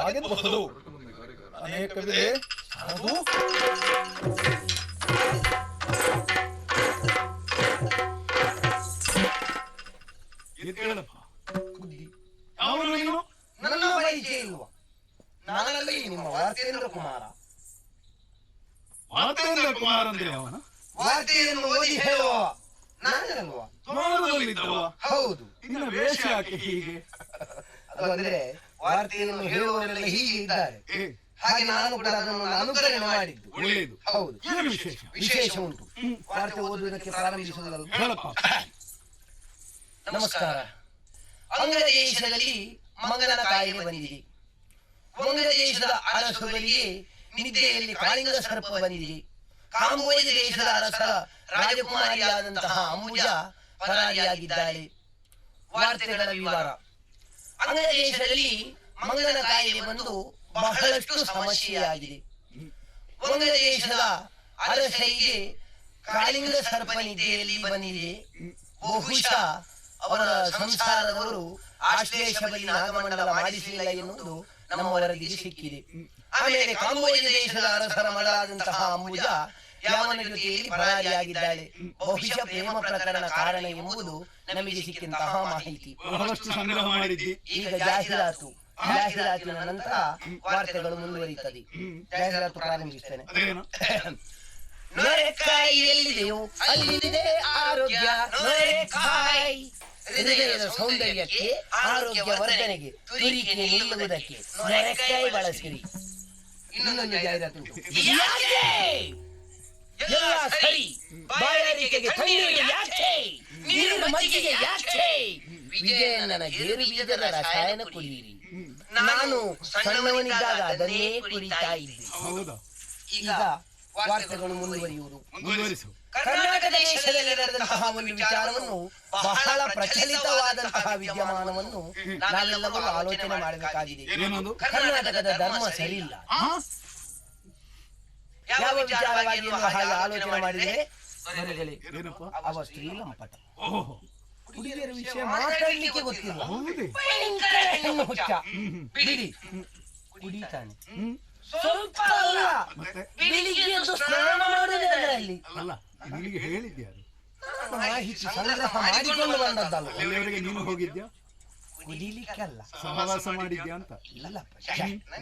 ಆಗಿರಬಹುದು. ಅನೇಕವಿದೆ. ಅದು ಅವನು ನೀನು ನನ್ನ ಪರಿಚಯ ಇಲ್ವಾ? ನಾನಲ್ಲಿ ನಿಮ್ಮ ವಾರ್ತೆಂದ್ರ ಕುಮಾರ. ವಾರ್ತೆಂದ್ರ ಕುಮಾರ ಅಂದ್ರೆ ಅವನ ವಾರ್ತೆಯನ್ನು ಓದಿ ಹೇಳುವ ನಾನಲ್ವಾ? ಹೌದು. ಇನ್ನ ವೇಷ ಯಾಕೆ ಹೀಗೆ? ಅದು ಅಂದ್ರೆ ವಾರ್ತೆಯನ್ನು ಹೇಳುವವರೆಲ್ಲ ಹೀಗೆ ಇದ್ದಾರೆ, ಹಾಗೆ ನಾನು ಕೂಡ ಅದನ್ನು ಅನುಕರಣೆ ಮಾಡಿದ್ದು. ಒಳ್ಳೆಯದು. ಹೌದು. ವಿಶೇಷ ಉಂಟು. ವಾರ್ತೆ ಓದುವುದಕ್ಕೆ ಪ್ರಾರಂಭಿಸುವುದಲ್ಲ. ನಮಸ್ಕಾರ. ಅಂಗ ದೇಶದಲ್ಲಿ ಮಂಗನ ಕಾಯಿಲೆ ಬಂದಿದೆ. ವಂಗ ದೇಶದ ಅರಸುಗಳಿಗೆ ನಿದ್ದೆಯಲ್ಲಿ ಕಾಳಿಂಗ ಸರ್ಪ ಬಂದಿದೆ. ಕಾಂಬೋಜ ದೇಶದ ಅರಸರ ರಾಜಕುಮಾರಿಯಾದಂತಹ ಅಂಬುಜ ಪರಾರಿಯಾಗಿದ್ದಾಳೆ. ವಾರ್ತೆಗಳ ವಿವರ. ಅಂಗ ದೇಶದಲ್ಲಿ ಮಂಗನ ಕಾಯಿಲೆ ಬಂದು ಬಹಳಷ್ಟು ಸಮಸ್ಯೆಯಾಗಿದೆ. ವಂಗ ದೇಶದ ಅರಸರಿಗೆ ಕಾಳಿಂಗ ಸರ್ಪ ನಿದ್ದೆಯಲ್ಲಿ ಬಂದಿದೆ. ಬಹುಶಃ ಅವರ ಸಂಸಾರದವರು ಆಶ್ಲೇಷ ಬಲಿ ನಾಗಮಂಡಲ ಮಾಡಿಸಲಿಲ್ಲ ಎನ್ನುವುದು ನಮ್ಮ ವರದಿಗೆ ಸಿಕ್ಕಿದೆ. ಆಮೇಲೆ ಕಾಂಬೋಜ ದೇಶದ ಅರಸರ ಮಗಳಾದಂತಹ ಅಂಬುಜ ಯಾವನ ಜೊತೆಯಲ್ಲಿ ಪರಾರಿಯಾಗಿದ್ದಾಳೆ. ಬಹುಶಃ ಪ್ರೇಮ ಪ್ರಕರಣ ಕಾರಣ ಎಂಬುದು ನಮಗೆ ಸಿಕ್ಕಿದಂತಹ ಮಾಹಿತಿ. ಸಂಗ್ರಹ ಮಾಡಿದ್ದಿ. ಈಗ ಜಾಹೀರಾತಿನ ನಂತರ ವಾರ್ತೆಗಳು ಮುಂದುವರಿಯುತ್ತದೆ. ಜಾಹೀರಾತು ಪ್ರಾರಂಭಿಸ್ತೇನೆ. ನೊರೆಕಾಯಿ ಎಲ್ಲಿದೆಯೋ ಅಲ್ಲಿದೆ ಆರೋಗ್ಯ. ನೊರೆಕಾಯಿ ಹೃದಯದ ಸೌಂದರ್ಯಕ್ಕೆ, ಆರೋಗ್ಯ ವರ್ಧನೆಗೆ, ತುರಿಕೆ ನಿಲ್ಲುವುದಕ್ಕೆ ನೊರೆಕಾಯಿ ಬಳಸಿರಿ. ಇನ್ನೊಂದು ಜಾಹೀರಾತು ಎಲ್ಲ ಸರಿ. ಬಾಯಾರಿಕೆಗೆ ತಣ್ಣೀರಿಗೆ ಯಾಕೆ, ನೀರಿನ ಮಜ್ಜಿಗೆ ಯಾಕೆ, ವಿಜಯಣ್ಣನ ಗೇರು ಬೀಜದ ರಸಾಯನ ಕುಡಿಯಿರಿ. ನಾನು ಸಣ್ಣವನಿದ್ದಾಗ ಅದನ್ನೇ ಕುಡಿತಾ ಇದ್ದೆ. ಈಗ ವಾರ್ತೆಗಳು ಮುಂದುವರಿಯುವುದು. ಕರ್ನಾಟಕ ದೇಶದಲ್ಲಿ ನಡೆದಂತಹ ಒಂದು ವಿಚಾರವನ್ನು, ಬಹಳ ಪ್ರಚಲಿತವಾದಂತಹ ವಿದ್ಯಮಾನವನ್ನು ನಾವೆಲ್ಲರೂ ಆಲೋಚನೆ ಮಾಡಬೇಕಾಗಿದೆ. ಕರ್ನಾಟಕದ ಧರ್ಮ ಸರಿ ಇಲ್ಲ. ಯಾವ ವಿಚಾರವಾಗಿ ಹಾಗೆ ಆಲೋಚನೆ ಮಾಡಿದರೆ ಅವ ಸ್ತ್ರೀ ಲಂಪಟ. ಹುಡುಗಿಯರ ವಿಷಯ ಮಾತಾಡಲಿಕ್ಕೆ ಗೊತ್ತಿಲ್ಲ. ಹೆಣ್ಣು ಹುಚ್ಚ, ಬಿಡಿ ಕುಡಿತಾನೆ. ಸ್ವಲ್ಪ ಅಲ್ಲ, ಬೆಳಿಗ್ಗೆ ಎದ್ದು ಸ್ನಾನ ಮಾಡುವುದೇ ಅದರಲ್ಲಿ. ಹೇಳಿದ್ಯಾರು? ಮಾಹಿತಿ ಸಂಗ್ರಹ ಮಾಡಿಕೊಂಡು ಬಂದದ್ದಲ್ಲ. ನೀನು ಹೋಗಿದ್ಯಾ? ಕುಡಿಲಿಕ್ಕಲ್ಲ, ಸಹವಾಸ ಮಾಡಿದ್ಯಾ ಅಂತ. ಇಲ್ಲಪ್ಪ,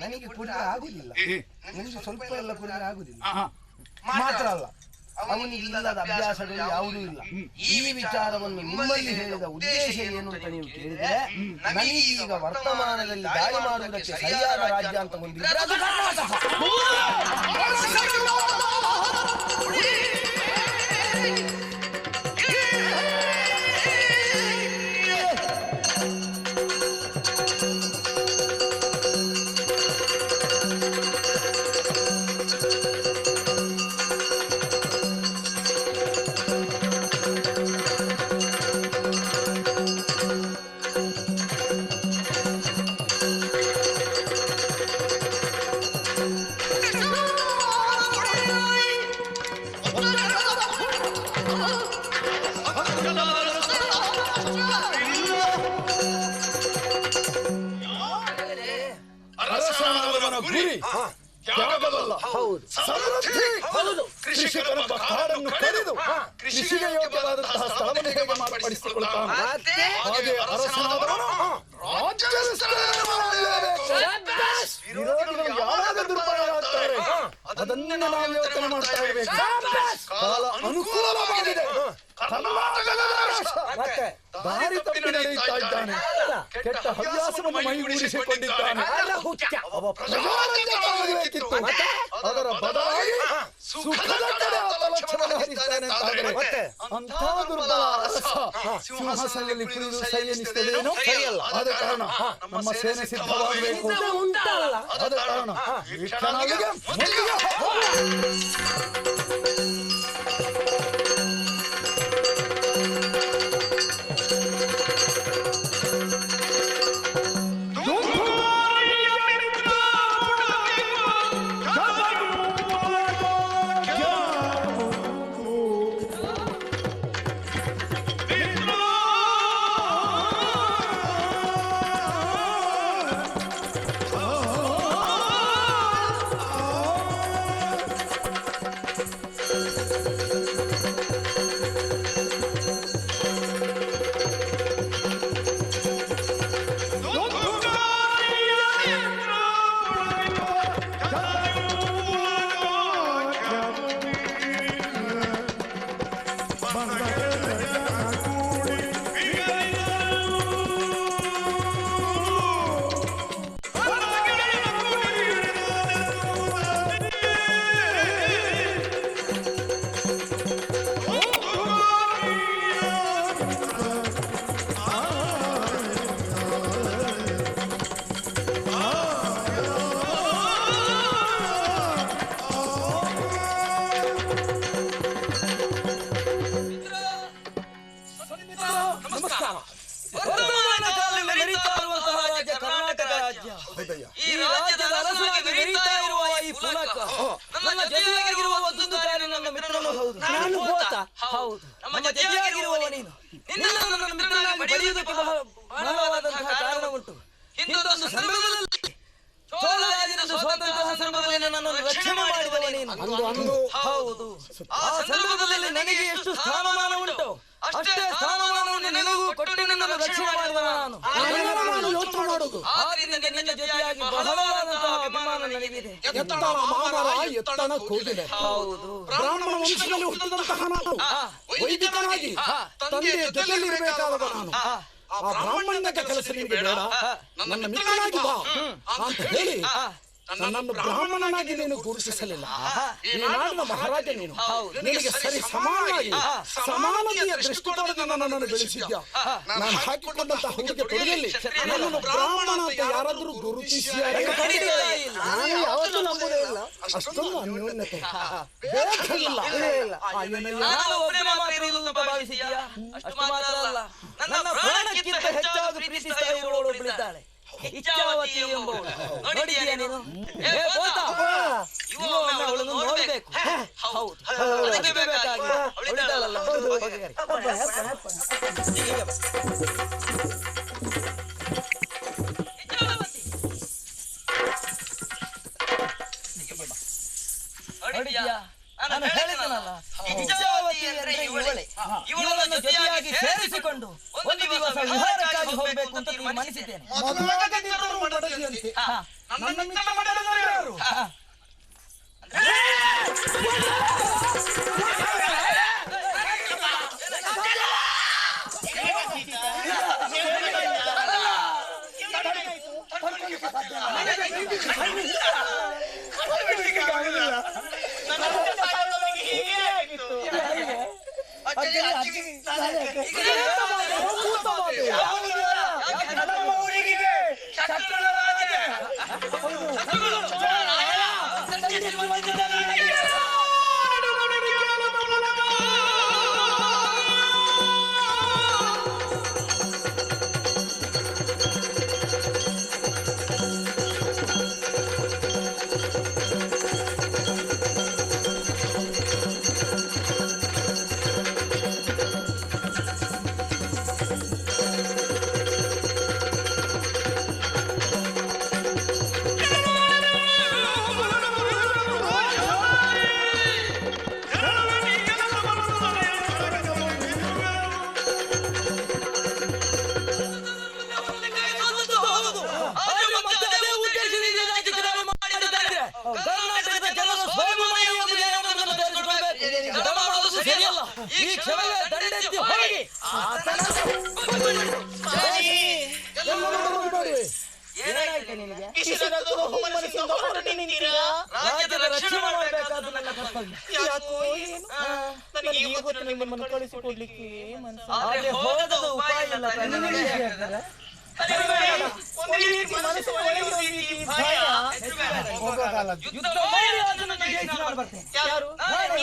ನನಗೆ ಕುಡಿದ್ರೆ ಆಗುದಿಲ್ಲ. ನನಗೆ ಸ್ವಲ್ಪ ಎಲ್ಲ ಕುಡಿದ್ರೆ ಆಗುದಿಲ್ಲ. ಮಾತ್ರ ಅಲ್ಲ, ಅವನಿಗೆ ಇಲ್ಲದ ಅಭ್ಯಾಸಗಳು ಯಾವುದೂ ಇಲ್ಲ. ಈ ವಿಚಾರವನ್ನು ನಿಮ್ಮಲ್ಲಿ ಹೇಳಿದ ಉದ್ದೇಶ ಏನು ಅಂತ ನೀವು ಕೇಳಿದ್ರೆ, ನನಗೀಗ ವರ್ತಮಾನದಲ್ಲಿ ದಾಳಿ ಮಾಡುವುದಕ್ಕೆ ಸರಿಯಾದ ರಾಜ್ಯ ಅಂತ ಹೊಂದಿದ್ರೆ ಅದು ಕರ್ನಾಟಕ. ಕೃಷಿಕರ ಕಾಡನ್ನು ಕಡಿದು ಕೃಷಿಗೆ ಯೋಗ್ಯವಾದಂತಹ ಸ್ಥಳವನ್ನು ಹೇಗೆ ಮಾರ್ಪಡಿಸಿಕೊಳ್ಳುತ್ತಾನೆ, ಹಾಗೆ ಅರಸನಾದವನು ರಾಜ್ಯ ವಿರೋಧಿಗಳು ಯಾವಾಗ ದುರ್ಬಲರಾಗ್ತಾರೆ ಅದನ್ನೇ ನಾವು ಯೋಚನೆ ಮಾಡ್ತಾ ಇರಬೇಕು. ಕಾಲ ಅನುಕೂಲವಾಗಿದೆ. ದಾರಿ ತಪ್ಪಿ ನಡೆಯುತ್ತಾ ಇದ್ದಾನೆ. ಕೆಟ್ಟ ಹವ್ಯಾಸವನ್ನು ಮೈಗೂಡಿಸಿಕೊಂಡಿದ್ದಾನೆ. ಅವ ಪ್ರಜಾರಂಜಕವಾಗಬೇಕಿತ್ತು, ಅದರ ಬದಲಾಗಿ ಸುಖದ ಕಡೆ ಆತ ಲಕ್ಷ್ಯವನ್ನು ಹರಿಸ್ತಾನೆ ಅಂತಾದರೆ ಅಂಥ ದುರ್ಬಲ ಅರಸ ಸಿಂಹಾಸನದಲ್ಲಿ ಕುಳಿದು ಸೈನಿಸ್ತದೇನೋ ಸರಿಯಲ್ಲ. ಆದ ಕಾರಣ ನಮ್ಮ ಸೇನೆ ಸಿದ್ಧವಾಗಬೇಕು. ಆದ ಕಾರಣ ವೀಕ್ಷಣಾಲಿಗೆ ಮುಂದಿಗೆ ಈ ರಾಜ್ಯದ ಅರಸನಾಗಿ ಮೆರೀತಾ ಇರುವ ಈ ಪುಲಕ ನನ್ನ ಜೊತೆಯಾಗಿರುವ ಒಂದು ತಾನೇ ನನ್ನ ಮಿತ್ರನು ಹೌದು. ನಾನು ಗೋತ ಹೌದು. ನಮ್ಮ ಜೊತೆಯಾಗಿರುವವ ನೀನು. ನಿನ್ನನ್ನು ನನ್ನ ಮಿತ್ರನಾಗಿ ಪಡೆಯುವುದಕ್ಕೆ ಬಹಳವಾದಂತಹ ಕಾರಣ ಉಂಟು. ಇಂದೊಂದು ಸಂದರ್ಭದಲ್ಲಿ ಚೋಳ ರಾಜನ ಸ್ವಾತಂತ್ರ್ಯ ಸಂದರ್ಭದಲ್ಲಿ ನನ್ನನ್ನು ರಕ್ಷಣೆ ಮಾಡಿದವ ನೀನು. ಹೌದು. ಆ ಸಂದರ್ಭದಲ್ಲಿ ನನಗೆ ಎಷ್ಟು ಸ್ಥಾನಮಾನ ಉಂಟು ಅಷ್ಟೇ ಸ್ಥಾನಮಾನವನ್ನು ನಿನಗೂ ಕೊಟ್ಟು ನನ್ನನ್ನು ರಕ್ಷಣೆ ಮಾಡಿದವ ನಾನು. ಯೋಚನೆ ಮಾಡುದು. ಆದ್ರಿಂದ ನಿನ್ನ ಜೊತೆಯಾಗಿ ಬಹಳವಾದಂತಹ ಅಭಿಮಾನ ನನಗಿದೆ. ಎತ್ತನ ಮಾಮರ ಎತ್ತನ ಕೋಗಿಲೆ. ಹೌದು. ಬ್ರಾಹ್ಮಣ ವಂಶದಲ್ಲಿ ಹುಟ್ಟಿದಂತಹ ನಾನು ವೈದಿಕನಾಗಿ ತಂದೆಯ ಜೊತೆಯಲ್ಲಿರಬೇಕಾದವ ನಾನು. ಆ ಬ್ರಾಹ್ಮಣ್ಯದ ಕೆಲಸ ನಿನಗೆ ಬೇಡ, ನನ್ನ ಮಿತ್ರನಾಗಿ ಬಾ ಅಂತ ಹೇಳಿ ನನ್ನನ್ನು ಬ್ರಾಹ್ಮಣನಾಗಿ ನೀನು ಗುರುತಿಸಲಿಲ್ಲ. ಈ ನಾಡಿನ ಮಹಾರಾಜ ನೀನು. ನಿನಗೆ ಸರಿ ಸಮಾನವಾಗಿ ಸಮಾನತೆಯ ದೃಷ್ಟಿಕೋನದಿಂದ ನನ್ನನ್ನು ಬೆಳೆಸಿದ್ಯ. ನಾನು ಹಾಕಿಕೊಂಡಂತಹ ಹುಡುಗ ತೊಡೆಯಲ್ಲಿ ನನ್ನನ್ನು ಬ್ರಾಹ್ಮಣ ಅಂತ ಯಾರಾದ್ರೂ ಗುರುತಿಸಿದ್ದಾರೆ? ನಾನು ಯಾವತ್ತೂ ನಂಬುದೇ ಇಲ್ಲ. ಅಷ್ಟೊಂದು ಅನ್ಯೋನ್ಯತೆ ಬೇಕಿಲ್ಲ. ನಾನು ಒಬ್ಬನೇ ಮಾತ್ರ ಇರುವುದು ಅಂತ ಭಾವಿಸಿದ್ಯಾ? ಅಷ್ಟು ಮಾತ್ರ ಅಲ್ಲ, ನನ್ನ ಪ್ರಾಣಕ್ಕಿಂತ ಹೆಚ್ಚಾಗಿ ಪ್ರೀತಿಸ್ತಾ ಇರುವವಳು ಒಬ್ಬಳಿದ್ದಾಳೆ, ಇಚ್ಛಾವತಿ ಎಂಬವಳು. ನೋಡಿದ್ಯಾ ನೀನು? ಅವಳನ್ನು ನೋಡ್ಬೇಕು. ಹೌದು, ಅದಕ್ಕೆ ಬೇಕಾಗಿ ಅವಳಿದ್ದಾಳಲ್ಲ. ನಾನು ಹೇಳಿದನಲ್ಲ, ಇಚ್ಛಾವತಿ ಅಂದ್ರೆ ಇವಳೇ. ಇವಳನ್ನು ಜೊತೆಯಾಗಿ ಸೇರಿಸಿಕೊಂಡು ಒಂದು ದಿವಸ ವಿಹಾರಕ್ಕಾಗಿ ಹೋಗಬೇಕು ಅಂತ ತೀರ್ಮಾನಿಸಿದ್ದೇನೆ. ಈ ಕ್ಷಣವೇ ದಂಡೆತ್ತಿ ಹೋಗಿ ಬೇಕೆ ನಿನಗೆ? ಕಿಶನಗೌಡ ಹುಮ್ಮನಸಿಂದ ಹೊರಟು ನಿಂತೀರಾ? ರಾಜ್ಯದ ರಕ್ಷಣೆ ಮಾಡಬೇಕಾದ ನನ್ನ ಕರ್ತವ್ಯ. ಯಾಕೋ ಏನು? ನನಗೆ ಇವತ್ತು ನಿಮ್ಮನ್ನು ಕಳಿಸಿಕೊಡ್ಲಿಕ್ಕೆ ಮನಸ್ಸು. ಹಾಗೆ ಹೋಗದ ಉಪಾಯ ಇಲ್ಲ ತಾನೇ. ಒಂದು ರೀತಿ ಮನಸ್ಸು ಒಳಗೆ ಒಂದು ರೀತಿ ಭಯ. ಹೋಗೋದಲ್ಲ. ಯುದ್ಧ ಮಾಡಿ ಅದನ್ನು ಜಯಿಸಿ ನಾನು ಬರ್ತೇನೆ. ಯಾರು?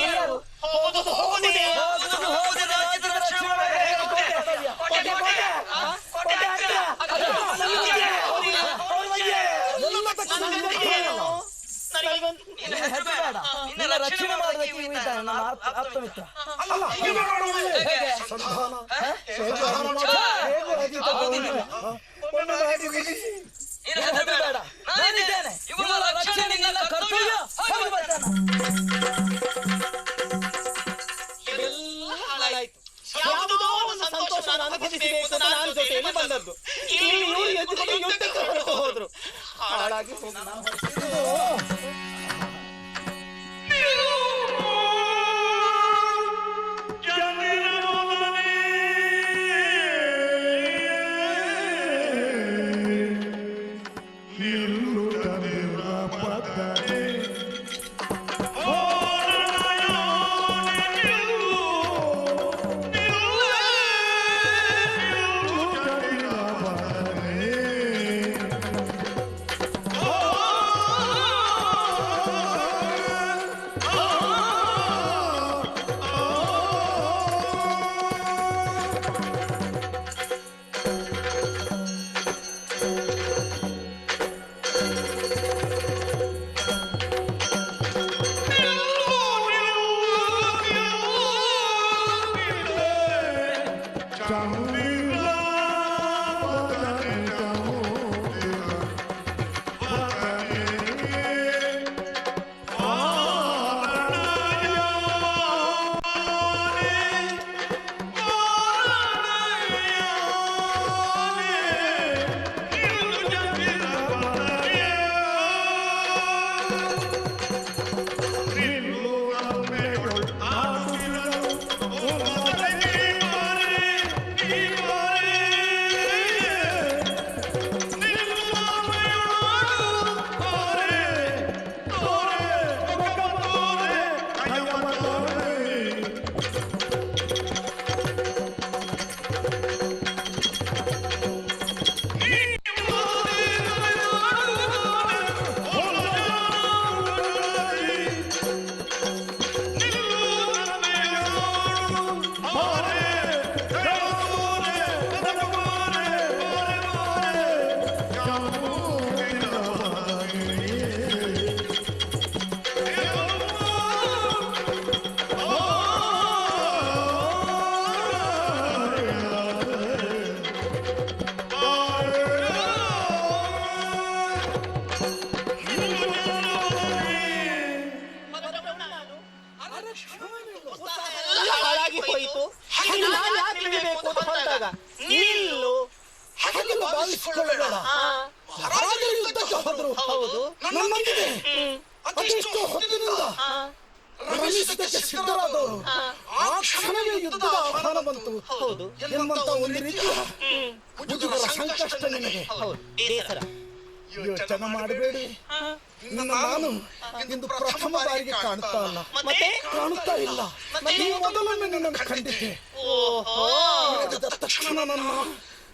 ಯಾರು? ಹೋಗುದು ಹೋಗುದೇ. ಹೋಗುದು ರಾಜ್ಯದ ರಕ್ಷಣೆ ಮಾಡಬೇಕಾದ ಕರ್ತವ್ಯ. ಕೋಟೆ ಎಲ್ಲ ತಕ್ಷಣ ನಿನ್ನ ಹೆದರಬೇಡ. ನಿನ್ನ ರಕ್ಷಣೆ ಮಾಡೋದಕ್ಕೆ ಇವ ಇದ್ದಾನೆ, ನನ್ನ ಆಪ್ತಮಿತ್ರ. ಅಲ್ಲ ಹೀಗೆ ಮಾಡೋಣ. ಹೇಗೆ? ಸಂಧಾನ ನೀನು ಹೆದರಬೇಡ. ನಾನಿದ್ದೇನೆ. ಇವಳ ರಕ್ಷಣೆ ನಿನ್ನ ಕರ್ತವ್ಯ. ಹೋಗಿ ಬರ್ತಾನೆ. ಎಲ್ಲ ಹಾಳಾಯ್ತು. ಯಾವುದೋ ಒಂದು ಸಂತೋಷ ಅನುಭವಿಸಬೇಕು ಅಂತ ನಾನು ಜೊತೆಯಲ್ಲಿ ಬಂದದ್ದು. ಇಲ್ಲಿ ಇವರು ಎದ್ದುಕೊಂಡು ಯುದ್ಧಕ್ಕೆ ಹೊರಟು ಹೋದ್ರು. ಹಾಳಾಗಿ ಹೋಗಿ ನಾವು ಹಾಳಾಗಿ ಹೋಯಿತು. ನಾನು ಯಾಕೆ ಇಳಿಬೇಕು ಅಂತ ಹೊರಟಾಗ ನಿಲ್ಲು. ಹಾಗೆಲ್ಲ ಭಾವಿಸಿಕೊಳ್ಳಬೇಡ. ಮಹಾರಾಜರು ಯುದ್ಧಕ್ಕೆ ಹೋದ್ರು. ಹೌದು. ನಮ್ಮೊಂದಿಗೆ ಅದೆಷ್ಟೋ ಹೊತ್ತಿನಿಂದ ರಮಿಸದಕ್ಕೆ ಸಿದ್ಧರಾದವರು ಆ ಕ್ಷಣವೇ ಯುದ್ಧದ ಆಹ್ವಾನ ಬಂತು. ಹೌದು. ಎಂಬಂತ ಒಂದು ರೀತಿಯ ಮುಜುಗರ ಸಂಕಷ್ಟ ನಿನಗೆ. ಹೌದು. ಬೇಸರ. ಯೋಚನೆ ಮಾಡಬೇಡಿ. ನಾನು ಇಂದು ಪ್ರಥಮ ಬಾರಿಗೆ ಕಾಣ್ತಾ ಇಲ್ಲ, ಮತ್ತೆ ಕಾಣುತ್ತಾ ಇಲ್ಲ. ಈ ಮೊದಲೊಮ್ಮೆ ನಿನ್ನನ್ನು ಕಂಡಿದ್ದೆ. ಓಹೋ. ಇಳಿದ ತಕ್ಷಣ ನನ್ನ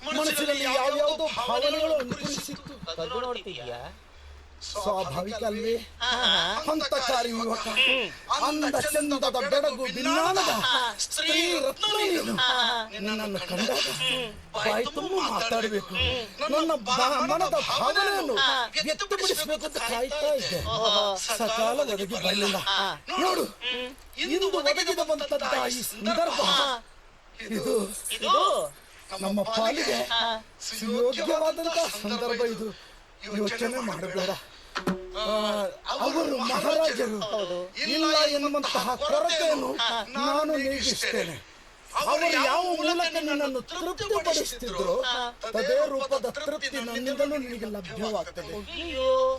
ಮನಸ್ಸಿನಲ್ಲಿ ಯಾವ್ಯಾವುದೋ ಭಾವನೆಗಳು ಅನುಕೂಲಿಸಿತ್ತು. ಕದ್ದು ನೋಡ್ತಿದ್ಯಾ? ಸ್ವಾಭಾವಿಕ ಅಲ್ವೇ? ಹಂತಕಾರಿ ಯುವಕ, ಅಂದ ಚಂದದ ಬೆಡಗು ಭಿನ್ನಾನದ ಸ್ತ್ರೀ ರತ್ನ ನೀನು. ನಿನ್ನನ್ನು ಕಂಡಾಗ ಬಾಯಿ ತುಂಬ ಮಾತಾಡಬೇಕು, ನನ್ನ ಮನದ ಭಾವನೆಯನ್ನು ವ್ಯಕ್ತಪಡಿಸಬೇಕು ಅಂತ ಕಾಯ್ತಾ ಇದ್ದೆ. ಸಕಾಲ ಒದಗಿ ಬರಲಿಲ್ಲ. ನೋಡು, ಇಂದು ಒದಗಿದ ಬಂತದ್ದ ಈ ಸಂದರ್ಭ ಇದು ನಮ್ಮ ಪಾಲಿಗೆ ಸುಯೋಗ್ಯವಾದಂತಹ ಸಂದರ್ಭ. ಇದು ಯೋಚನೆ ಮಾಡಬೇಡ. ಅವರು ಮಹಾರಾಜರು ಇಲ್ಲ ಎನ್ನುವಂತಹ ಕೊರತೆಯನ್ನು ನಾನು ನೀಗಿಸ್ತೇನೆ. ಅವರು ಯಾವ ಮೂಲಕ ನಿನ್ನನ್ನು ತೃಪ್ತಿಪಡಿಸುತ್ತಿದ್ರು ಅದೇ ರೂಪದ ತೃಪ್ತಿ ನನ್ನಿಂದಲೂ ನಿನಗೆ ಲಭ್ಯವಾಗ್ತದೆ.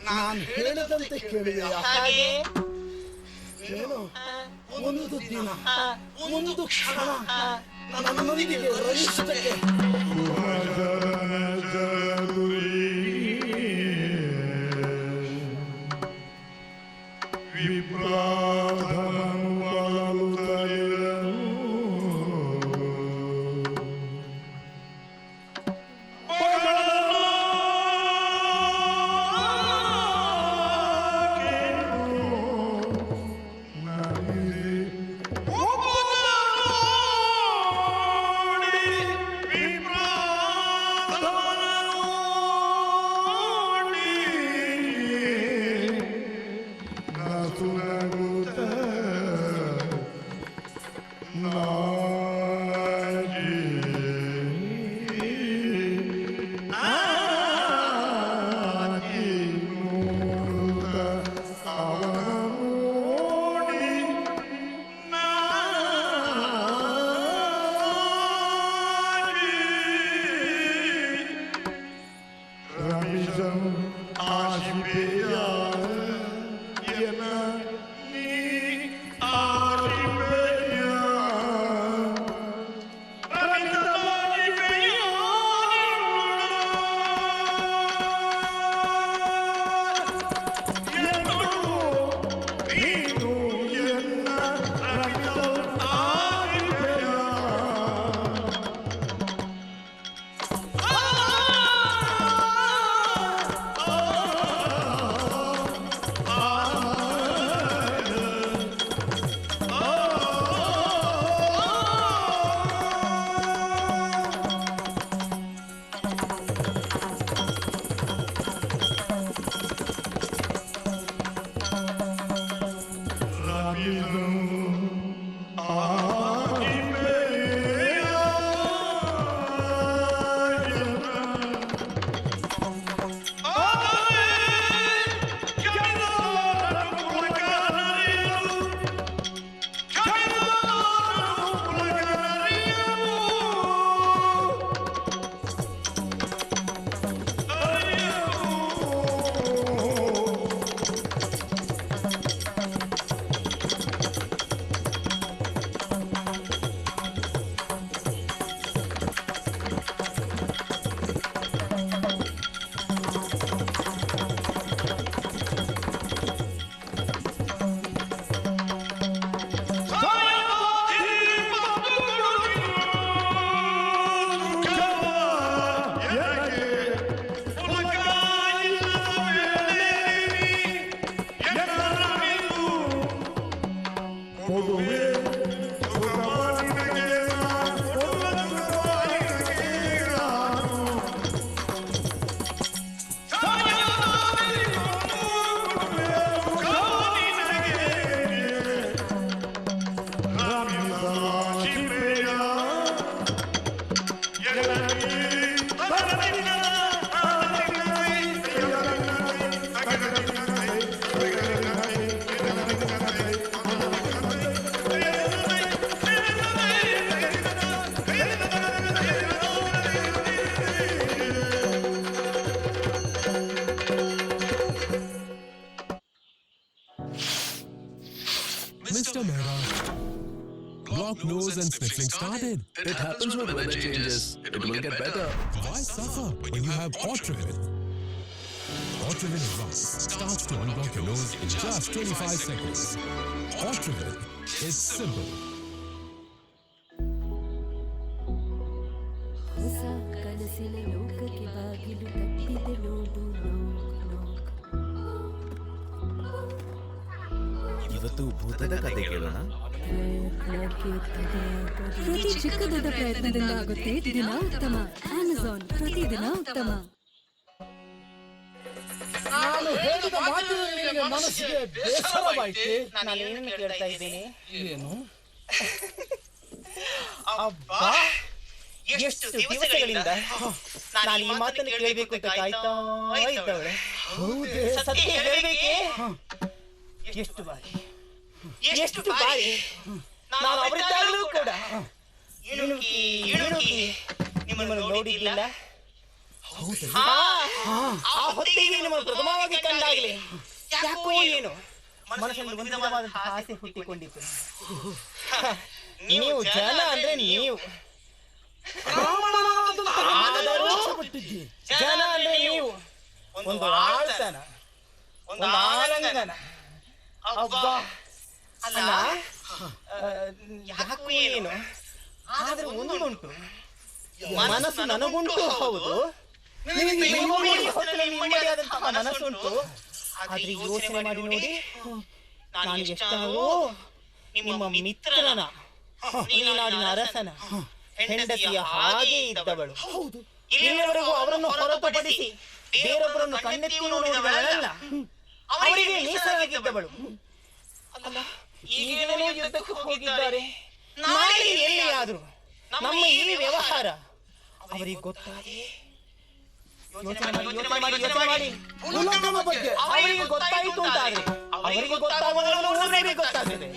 ನಾನು ಹೇಳಿದಂತೆ ಕೇಳುವೆಯಾ? ಏನು ಒಂದು ದಿನ ಒಂದು ಕ್ಷಣ ನನ್ನೊಂದಿಗೆ ರಮಿಸಕ್ಕೆ Mr. Mehra, blocked nose and sniffling started. It happens with weather changes. It will get better. Why suffer when you have Otrivin? Otrivin Advance starts to unblock your nose in just 25 seconds. Otrivin is simple. ಹೊಸ ಕನಸಿನ ಲೋಕಕ್ಕೆ ಬಾಗಿಲು ತಟ್ಟಿದೆ ನೋಡು ಇವತ್ತು ಭೂತದ ಕತೆ ಕೇಳೋಣ. ಪ್ರತಿ ಚಿಕ್ಕ ದೊಡ್ಡ ಪ್ರಯತ್ನದಿಂದ ಆಗುತ್ತೆ ದಿನ ಉತ್ತಮ. ಅಮೆಜಾನ್ ಪ್ರತಿದಿನ ಉತ್ತಮ. ನಾನು ಹೇಳಿದ ಮಾತಿನ ಮನಸ್ಸಿಗೆ ಬೇಸರವಾಯಿತೆ. ನಾನು ಏನನ್ನು ಕೇಳ್ತಾ ಇದ್ದೀನಿ? ಏನು? ಅಬ್ಬಾ, ಎಷ್ಟು ದಿವಸಗಳಿಂದ ನಾನು ಈ ಮಾತನ್ನು ಕೇಳಬೇಕು ಅಂತ ಕಾಯ್ತಾ ಇದ್ದವಳೆ. ಸತ್ಯ ಹೇಳಬೇಕೆ? ಎಷ್ಟು ಬಾರಿ ನಾನು ಅವರಿದ್ದಾಗಲೂ ಕೂಡ ಇಣುಕಿ ನಿಮ್ಮನ್ನು ನೋಡಿಲ್ಲ. ಆ ಹೊತ್ತಿಗೆ ನಿಮ್ಮನ್ನು ಪ್ರಥಮವಾಗಿ ಕಂಡಾಗಲೇ ಯಾಕೋ ಏನು ಮನಸ್ಸಲ್ಲಿ ಒಂದು ವಿಧವಾದಂತಹ ಆಸೆ ಹುಟ್ಟಿಕೊಂಡಿತ್ತು. ನೀವು ಜನ ಅಂದ್ರೆ ನೀವು, ಜನ ಅಂದ್ರೆ ನೀವು ಒಂದು ಆಳ್ತನ, ಒಂದು ಆಲಂಗನ, ಅಬ್ಬಾ ಅಲ್ಲ ಯಾಕೂ ಏನು ಆದ್ರೆ ಒಂದುಂಟು ಮನಸ್ಸು ನನಗುಂಟು ಹೌದು ನಿಮ್ಮಡಿಯಾದಂತಹ ಮನಸ್ಸುಂಟು ಆದ್ರೆ ಯೋಚನೆ ಮಾಡಿ ನೋಡಿ ನಾನು ಎಷ್ಟಾದರೂ ನಿಮ್ಮ ಮಿತ್ರನ ನೀನಾಡಿನ ಅರಸನ ಹೆಂಡತಿಯ ಹಾಗೆ ಇದ್ದವಳು ಇಲ್ಲಿಯವರೆಗೂ ಅವರನ್ನು ಹೊರತುಪಡಿಸಿ ಬೇರೊಬ್ಬರನ್ನು ಕಣ್ಣೆತ್ತಿ ನೋಡಿದವಳಲ್ಲ ಅವರಿಗೆ ಮೀಸಲಾಗಿದ್ದವಳು ಅಲ್ಲ ಈಗೇನೋ ಯುದ್ಧಕ್ಕೆ ಹೋಗಿದ್ದಾರೆ ನಾಳೆ ಎಲ್ಲಿಯಾದ್ರು ನಮ್ಮ ಈ ವ್ಯವಹಾರ ಅವರಿಗೆ ಗೊತ್ತಾಗಿ ಯೋಚನೆ ಮಾಡಿ ಅವರಿಗೆ ಗೊತ್ತಾಯಿತು ಅಂತಾದ್ರೆ ಅವರಿಗೆ ಗೊತ್ತಾಗುವುದನ್ನು ಊರಿಗೆ ಗೊತ್ತಾಗ್ತದೆ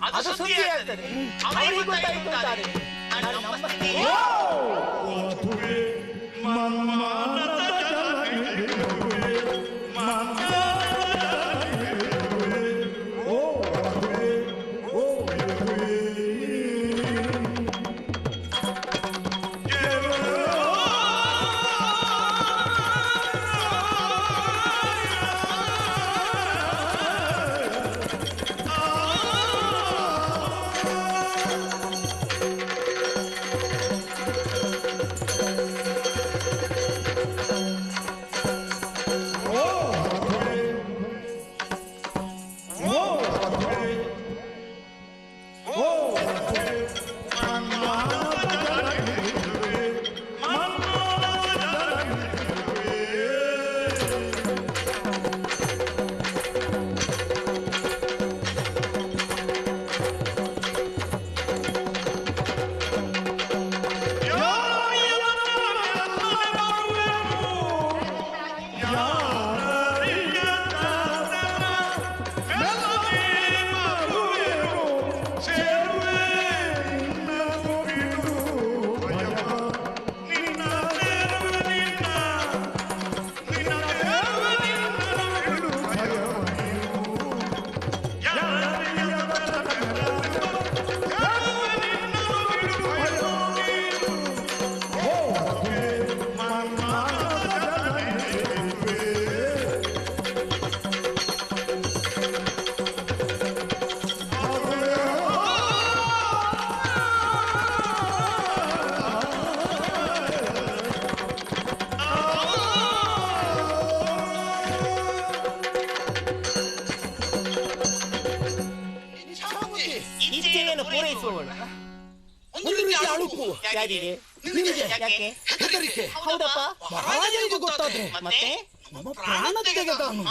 ಅದು ಸುದ್ದಿ ಆಗ್ತದೆ ಅವರಿಗೆ ಗೊತ್ತಾಯಿತು ಅಂತಾದ್ರೆ ಇಚ್ಛೆಯನ್ನು ಪೂರೈಸುವವಳು ಒಂದು ರೀತಿ ಅಳುಕು ಯಾರಿಗೆ ನಿಮಗೆ ಯಾಕೆ ಹೆದರಿಕೆ ಹೌದಪ್ಪ ಮಹಾರಾಜನಿಗೂ ಗೊತ್ತಾದ್ರೆ ಮತ್ತೆ ನಮ್ಮ ಪ್ರಾಣ ತೆಗೆದಾನು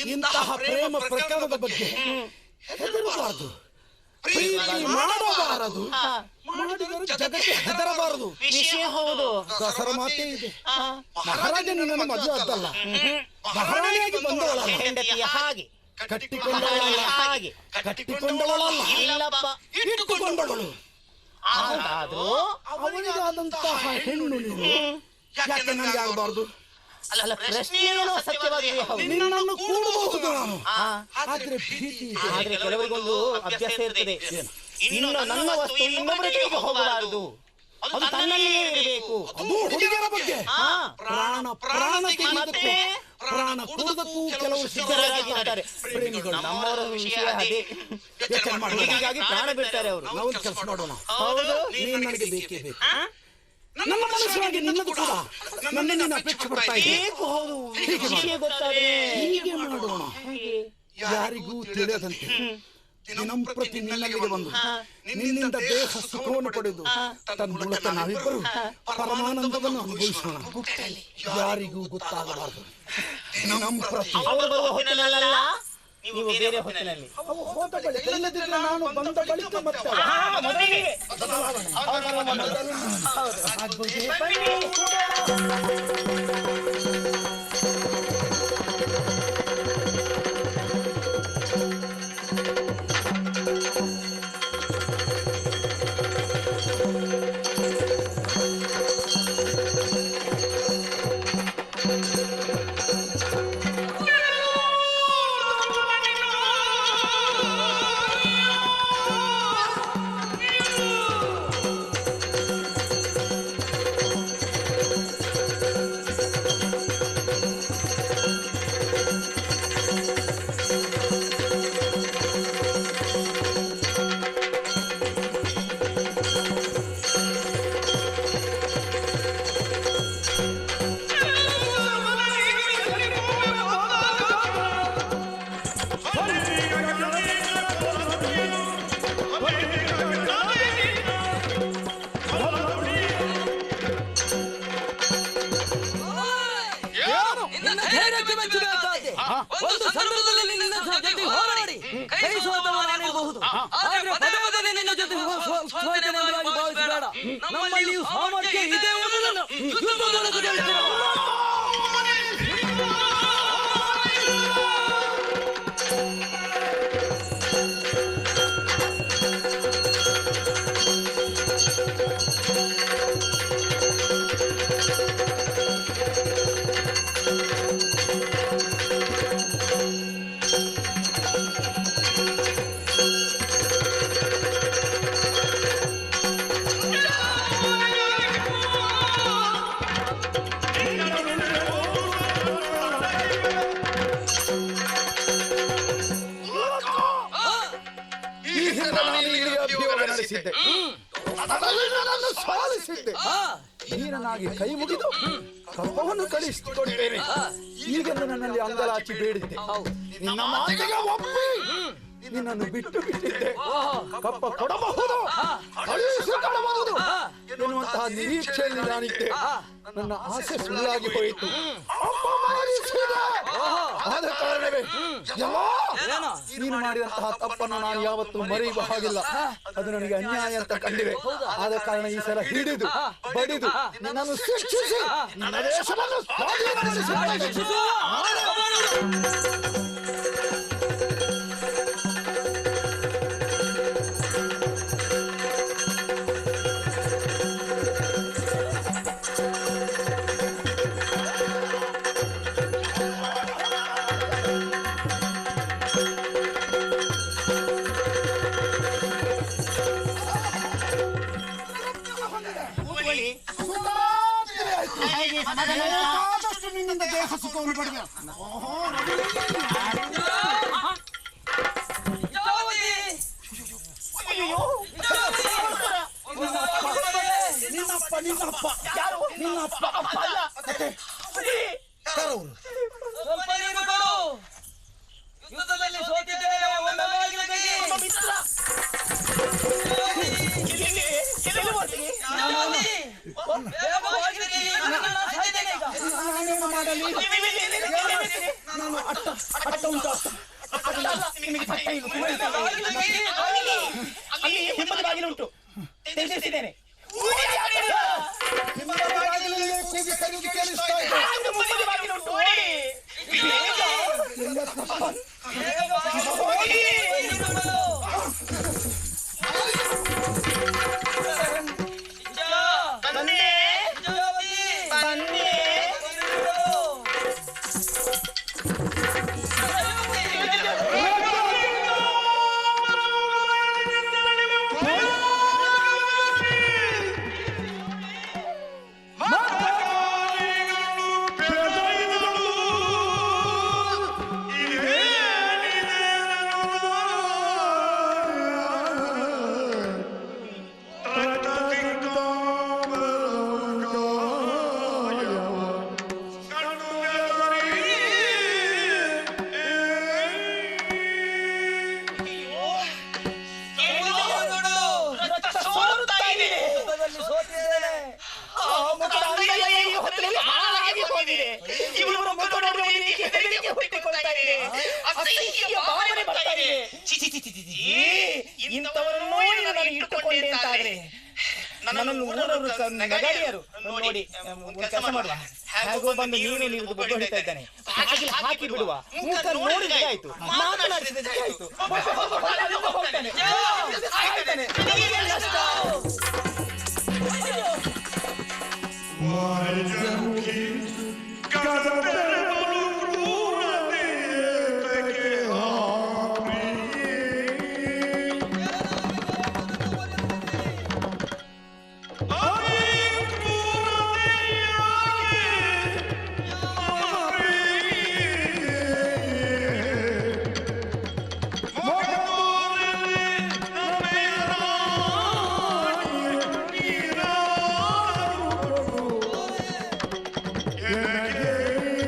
ಇಂತಹ ಪ್ರೇಮ ಪ್ರಕರಣದ ಬಗ್ಗೆ ಹೆದರಬಾರದು ಪ್ರೀತಿ ಮಾಡಬಾರದು ಮಾಡಿದರೆ ಜಗಕ್ಕೆ ಹೆದರಬಾರದು ವಿಷಯ ಹೌದು ದಸರ ಮಾತೇ ಇದೆ ಮಹಾರಾಜ ನಿನ್ನನ್ನು ಮದುವೆ ಆದ್ದಲ್ಲ ಮಹಾರಾಣಿಯಾಗಿ ಬಂದವಳಲ್ಲ ಹೆಂಡತಿಯ ಹಾಗೆ ಕಟ್ಟಿಕೊಂಡವಳಲ್ಲ ಹಾಗೆ ಕಟ್ಟಿಕೊಂಡವಳಲ್ಲ ಇಲ್ಲಪ್ಪ ಇಟ್ಟುಕೊಂಡವಳು ಆದ್ರೂ ಅವಳಿಗಾದಂತಹ ಹೆಣ್ಣು ನೀನು ಯಾಕೆ ನನಗೆ ಆಗಬಾರ್ದು ಅಲ್ಲ ಪ್ರಶ್ನೆ ಏನೋ ಸತ್ಯವಾಗಿದೆ ಹೌದು ನಿನ್ನನ್ನು ಕೂಡಬಹುದು ನಾನು ಆದ್ರೆ ಭೀತಿ ಇದೆ ಆದ್ರೆ ಕೆಲವರಿಗೊಂದು ಅಭ್ಯಾಸ ಇರ್ತದೆ ಇನ್ನು ನನ್ನ ವಸ್ತು ಇನ್ನೊಬ್ಬರ ಕೈಗೆ ಹೋಗಬಾರದು ಅದು ತನ್ನಲ್ಲಿಯೇ ಇರಬೇಕು ಅದು ಹುಡುಗರ ಬಗ್ಗೆ ಪ್ರಾಣ ತೆಗೆಯುವುದಕ್ಕೂ ಪ್ರಾಣ ಕೊಡುವುದಕ್ಕೂ ಕೆಲವು ಸಿದ್ಧರಾಗಿರ್ತಾರೆ ಪ್ರೇಮಿಗಳು ನಮ್ಮವರ ವಿಷಯ ಅದೇ ಹೀಗಾಗಿ ಪ್ರಾಣ ಬಿಡ್ತಾರೆ ಅವರು ನಾವು ಕೆಲಸ ಮಾಡೋಣ ಹೌದು ನೀನು ನನಗೆ ಬೇಕೇ ಬೇಕು ನನ್ನ ಮನಸ್ಸಿನಾಗಿ ನಿನ್ನದು ಕೂಡ ನನ್ನ ನಿನ್ನ ಅಪೇಕ್ಷೆ ಪಡ್ತಾ ಇದೆ ಬೇಕು ಹೌದು ವಿಷಯ ಗೊತ್ತಾದ್ರೆ ಹೀಗೆ ಮಾಡೋಣ ಯಾರಿಗೂ ತಿಳಿಯದಂತೆ ದಿನಂಪ್ರತಿ ನಿನ್ನಲ್ಲಿಗೆ ಬಂದು ನಿನ್ನಿಂದ ದೇಹ ಸುಖವನ್ನು ಪಡೆದು ತನ್ನ ಮೂಲಕ ನಾವಿಬ್ಬರು ಪರಮಾನಂದವನ್ನು ಅನುಭವಿಸೋಣ ಯಾರಿಗೂ ಗೊತ್ತಾಗಬಾರದು ದಿನಂಪ್ರತಿ ಅವರು ಬರುವ ಹೊತ್ತಿನಲ್ಲ ನೀವು ಬೇರೆ ಹೊತ್ತಿನಲ್ಲಿ ಅವು ಹೋದ ಬಳಿಕ ಇಲ್ಲದಿದ್ರೆ ನಾನು ಬಂದ ಬಳಿಕ ಮತ್ತೆ ಏಕೆ ಮೆಚ್ಚಬೇಕಾದೆ? ಒಂದು ಸಂದರ್ಭದಲ್ಲಿ ನಿನ್ನ ಜೊತೆ ಹೋರಾಡಿ ಕೈ ಸೋತವ ನಾನಿರಬಹುದು, ಆದ್ರೆ ಪದೇ ಪದೇ ನಿನ್ನ ಜೊತೆ ಸೋತನೆ ಎಂಬುದಾಗಿ ಭಾವಿಸಬೇಡ. ನಮ್ಮಲ್ಲಿಯೂ ಸಾಮರ್ಥ್ಯ ಇದೆ ಎಂಬುದನ್ನು ಯುದ್ಧದೊಳಗೆ ಗೆಲ್ತೇವೆ. ಸೋಲಿಸಿದ್ದೆ, ನೀರನಾಗಿ ಕೈ ಮುಗಿದು ಕಪ್ಪವನ್ನು ಕಳಿಸಿಕೊಡ್ತೇನೆ. ಈಗೆಂದು ನನ್ನಲ್ಲಿ ಅಂಗಲಾಚಿ ಬೇಡಿದ್ದೆ, ನಿನ್ನ ಮಾತಿಗೆ ಒಪ್ಪಿ ನಿನ್ನನ್ನು ಬಿಟ್ಟು ಬಿಟ್ಟಿದ್ದೆ. ಕಪ್ಪ ಕೊಡಬಹುದು, ಕಳುಹಿಸಿಕೊಡಬಹುದು ಎನ್ನುವಂತಹ ನಿರೀಕ್ಷೆಯಲ್ಲಿ ನಾನಿದ್ದೆ. ನನ್ನ ಆಸೆ ಸುಳ್ಳಾಗಿ ಹೋಯಿತು. ಆದ ಕಾರಣವೇ ನೀನು ಮಾಡಿದಂತಹ ತಪ್ಪನ್ನು ನಾನು ಯಾವತ್ತೂ ಮರೆಯುವ ಹಾಗಿಲ್ಲ. ಅದು ನನಗೆ ಅನ್ಯಾಯ ಅಂತ ಕಂಡಿವೆ. ಆದ ಕಾರಣ ಈ ಸಲ ಹಿಡಿದು ಬಡಿದು ನನ್ನನ್ನು ಶಿಕ್ಷಿಸಿ ನನ್ನ ದೇಶವನ್ನು ಸ್ವಾಧೀನಗೊಳಿಸಿ ಆದಷ್ಟು ನಿನ್ನಿಂದ ದೇಹ ಸುಖವನ್ನು ಪಡೆದ. ಯುದ್ಧದಲ್ಲಿ ಸೋತಿದ್ದೇನೆ, ಒಮ್ಮೆ ಬಾಗಿಲು ತೆಗಿ. ನಾನೇನು ಮಾಡಲಿ? ನಾನು ಅಟ್ಟ ಉಂಟು ನಿಮಗೆ ಪಟ್ಟ ಇಲ್ಲ. ಅಲ್ಲಿ ಹಿಂಬದಿ ಬಾಗಿಲುಂಟು, ತೆಗೆಸಿದ್ದೇನೆ. ಹಿಂಬದಿ ಬಾಗಿಲಲ್ಲಿ ಕೂಗಿ ಕರೆಯುವುದು ಕೇಳಿಸ್ತಾ ಇದೆ. ಮುಂಬದಿ ಬಾಗಿಲುಂಟು, ಇಂಥವರನ್ನು ನಾನು ಇಟ್ಟುಕೊಂಡೆ ಅಂತಾದ್ರೆ ನನ್ನನ್ನು ಊರವರು ನಗರಿಯರು ನೋಡಿ ಕೆಲಸ ಮಾಡುವ ಹೇಗೋ ಬಂದು ನೀರು ನೀವು ಬೊಡ್ಡು ಹೊಡಿತಾ ಇದ್ದಾನೆ, ಹಾಕಿ ಬಿಡುವ. ಮುಖ ನೋಡಿದ್ರೆ ಆಯ್ತು, ಮಾತನಾಡಿಸಿದ್ರೆ ಆಯ್ತು. Yeah.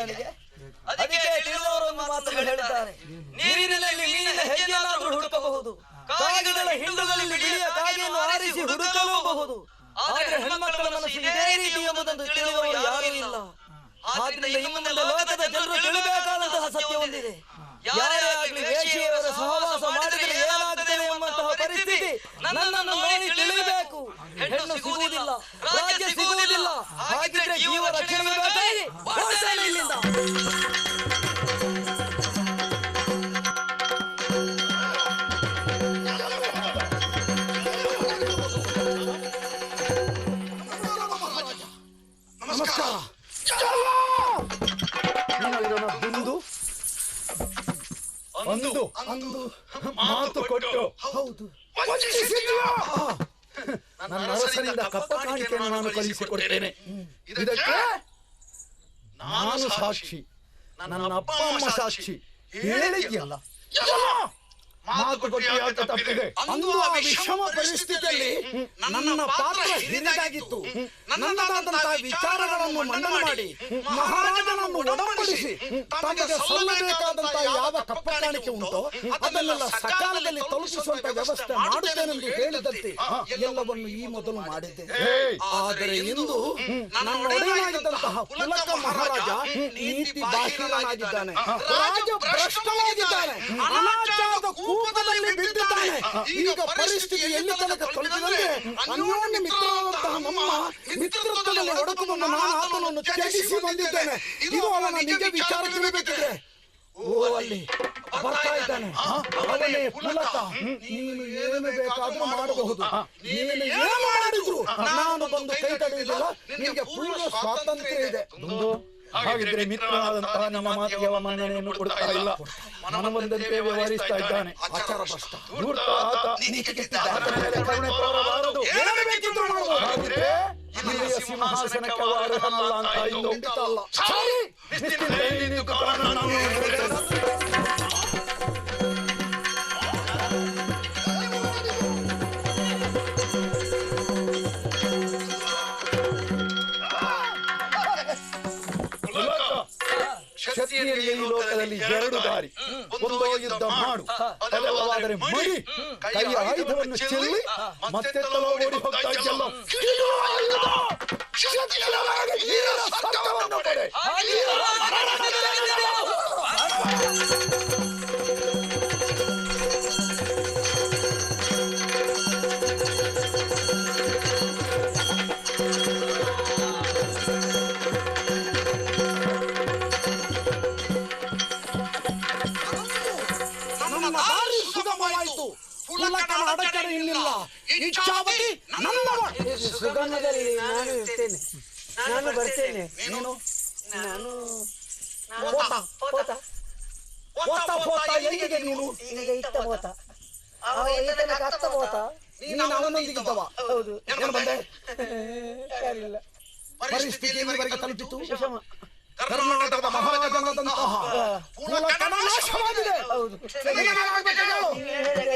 ನನಗೆ. ಅದಕ್ಕೆ ತಿಳಿದವರು ಒಂದು ಮಾತನ್ನು ಹೇಳಿದ್ದಾರೆ, ನೀರಿನಲ್ಲಿ ಮೀನಿನ ಹೆಜ್ಜೆಯನ್ನಾದರೂ ಹುಡುಕಬಹುದು, ಕಾಗಿಗಳ ಹಿಂಡುಗಳಲ್ಲಿ ಬಿಳಿಯ ಕಾಗೆಯನ್ನು ಆರಿಸಿ ಹುಡುಕಲೂಬಹುದು, ಆದರೆ ಹೆಣ್ಮಕ್ಕಳ ಮನಸ್ಸು ಇದೇ ರೀತಿ ಎಂಬುದನ್ನು ತಿಳಿದವರು ಯಾರೂ ಇಲ್ಲ. ಆದ್ರಿಂದ ಇನ್ನು ಮುಂದೆ ಲೋಕದ ಜನರು ತಿಳಿಬೇಕಾದಂತಹ ಸತ್ಯ ಹೊಂದಿದೆ. ಯಾರೇ ಆಗಲಿ ವೇಶ್ಯೆಯವರ ಸಹವಾಸ ಮಾಡಿದರೆ ಏನಾಗುತ್ತದೆ ಎಂಬಂತಹ ಪರಿಸ್ಥಿತಿ ನನ್ನನ್ನು ನೋಡಿ ತಿಳಿಯಬೇಕು. ಹೆಣ್ಣು ಸಿಗುವುದಿಲ್ಲ, ರಾಜ್ಯ ಸಿಗುವುದಿಲ್ಲ, ಹಾಗಿದ್ರೆ ಜೀವ ರಕ್ಷಣೆ ಬೇಕಾಗಿ ಹೊರಡ್ತೇನೆ ಇಲ್ಲಿಂದ. ನಮಸ್ಕಾರ. ಅಂದು ಮಾತು ಕೊಟ್ಟು ಹೌದು, ನನ್ನ ಅರಸನಿಂದ ಕಪ್ಪ ಕಾಣಿಕೆಯನ್ನು ನಾನು ಕಳಿಸಿಕೊಡ್ತೇನೆ. ಇದಕ್ಕೆ ನಾನು ಸಾಕ್ಷಿ, ನನ್ನ ಅಪ್ಪ ಅಮ್ಮ ಸಾಕ್ಷಿ. ಹೇಳಿದ್ಯಲ್ಲ, ಮಾತು ಕೊಟ್ಟು ಯಾಕೆ ತಪ್ಪಿದೆ? ಅಂದು ಆ ವಿಷಮ ಪರಿಸ್ಥಿತಿಯಲ್ಲಿ ನನ್ನ ಪಾತ್ರ ಹಿರಿದಾಗಿತ್ತು. ನನ್ನದಾದಂತಹ ವಿಚಾರಗಳನ್ನು ಮನ್ನಣೆ ಮಾಡಿ ಮಹಾರಾಜನನ್ನು ಒಡಂಬಡಿಸಿ ತಮಗೆ ಸಲ್ಲಬೇಕಾದಂತಹ ಯಾವ ಕಪ್ಪ ಕಾಣಿಕೆ ಉಂಟೋ ಅದನ್ನೆಲ್ಲ ಸಕಾಲದಲ್ಲಿ ತಲುಪಿಸುವಂತ ವ್ಯವಸ್ಥೆ ಮಾಡುತ್ತೇನೆಂದು ಹೇಳಿದಂತೆ ಎಲ್ಲವನ್ನು ಈ ಮೊದಲು ಮಾಡಿದ್ದೆ. ಆದರೆ ಇಂದು ನನ್ನ ಒಡೆಯನಾಗಿದ್ದಂತಹ ಪುಲಕ ಮಹಾರಾಜ ನೀತಿ ಬಾಹಿರನಾಗಿದ್ದಾನೆ, ರಾಜ ಭ್ರಷ್ಟನಾಗಿದ್ದಾನೆ, ಅನಾಚಾರದ ಕೂಪದಲ್ಲಿ ಬಿದ್ದಿದ್ದಾನೆ. ಈಗ ಪರಿಸ್ಥಿತಿ ಎಲ್ಲಿ ತನಕ ತಲುಪಿದಂತೆ ಅನ್ಯೋನ್ಯ ಮಿತ್ರರಾದಂತಹ ನಮ್ಮ ಮಿತ್ರತ್ವದಲ್ಲಿ ಒಡಕುಕೊಂಡು ನಾನು ಆತನನ್ನು ತ್ಯಜಿಸಿ ಬಂದಿದ್ದೇನೆ. ಇದು ಅವನ ನಿಜ ವಿಚಾರ ತಿಳಿಬೇಕಿದ್ರೆ. ಓ, ಅಲ್ಲಿ ಬರ್ತಾ ಇದ್ದಾನೆ, ಅವನೇ ಪುಲಕ. ನೀನು ಏನು ಬೇಕಾದ್ರೂ ಮಾಡಬಹುದು, ನೀನು ಏನು ಮಾಡಿದ್ರು ನಾನು ಬಂದು ಕೈ ತಡೆಯುವುದಿಲ್ಲ. ನಿಮಗೆ ಪೂರ್ಣ ಸ್ವಾತಂತ್ರ್ಯ ಇದೆ. ಹಾಗಿದ್ರೆ ಮಿತ್ರನಾದಂತಹ ನಮ್ಮ ಮಾತಿಗೆ ಅವ ಮನ್ನಣೆಯನ್ನು ಕೊಡ್ತಾ ಇಲ್ಲ, ಮನಬಂದಂತೆ ವ್ಯವಹರಿಸ್ತಾ ಇದ್ದಾನೆ. ಆಚಾರ ಭ್ರಷ್ಟ, ಧೂರ್ತ ಆತ. ಆತನ ಮೇಲೆ ಕರುಣೆ ತೋರಬಾರದು. ಹಾಗಿದ್ರೆ ಇಲ್ಲಿಯ ಸಿಂಹಾಸನಕ್ಕೆ ಅರ್ಹನಲ್ಲ ಅಂತ ಆಯ್ತು. ಸರಿ, ನಿಶ್ಚಿಂತೆಯಲ್ಲಿ ನೀವು ಕಾರಣ ನಾನು ಹೇಳ್ತೇನೆ. ಕ್ಷತ್ರಿಯರಿಗೆ ಈ ಲೋಕದಲ್ಲಿ ಎರಡು ದಾರಿ. ಒಂದೋ ಯುದ್ಧ ಮಾಡು, ಅದಲ್ಲವಾದರೆ ಮಡಿ, ಕೈಯ ಆಯುಧವನ್ನು ಚೆಲ್ಲಿ ಮತ್ತೆ ಓಡಿ ಹೋಗ್ತಾ ಇದ್ದಲ್ಲ. ಪುಲಕನ ಅಡಚಣೆ ಇನ್ನಿಲ್ಲ. ಇಚ್ಛಾವತಿ ನನ್ನವ. ಸುಗಂಧದಲ್ಲಿ ನಾನು ಇರ್ತೇನೆ, ನಾನು ಬರ್ತೇನೆ. ನೀನು ನಾನು ಪೋತ ಎಲ್ಲಿಗೆ ನೀನು? ಈಗ ಇತ್ತ ಹೋತ, ಅವ ಈತನ ಕತ್ತ ಹೋತ. ನೀನು ಅವನೊಂದಿಗಿದ್ದವ? ಹೌದು. ಏನು ಬಂದೆ? ಸರಿಯಿಲ್ಲ. ಪರಿಸ್ಥಿತಿ ಎಲ್ಲಿವರೆಗೆ ತಲುಪಿತು? ಕರ್ನಾಟಕದ ಮಹಾರಾಜನಾದಂತಹ ಪುಲಕನ ನಾಶವಾಗಿದೆ. ಹೌದು.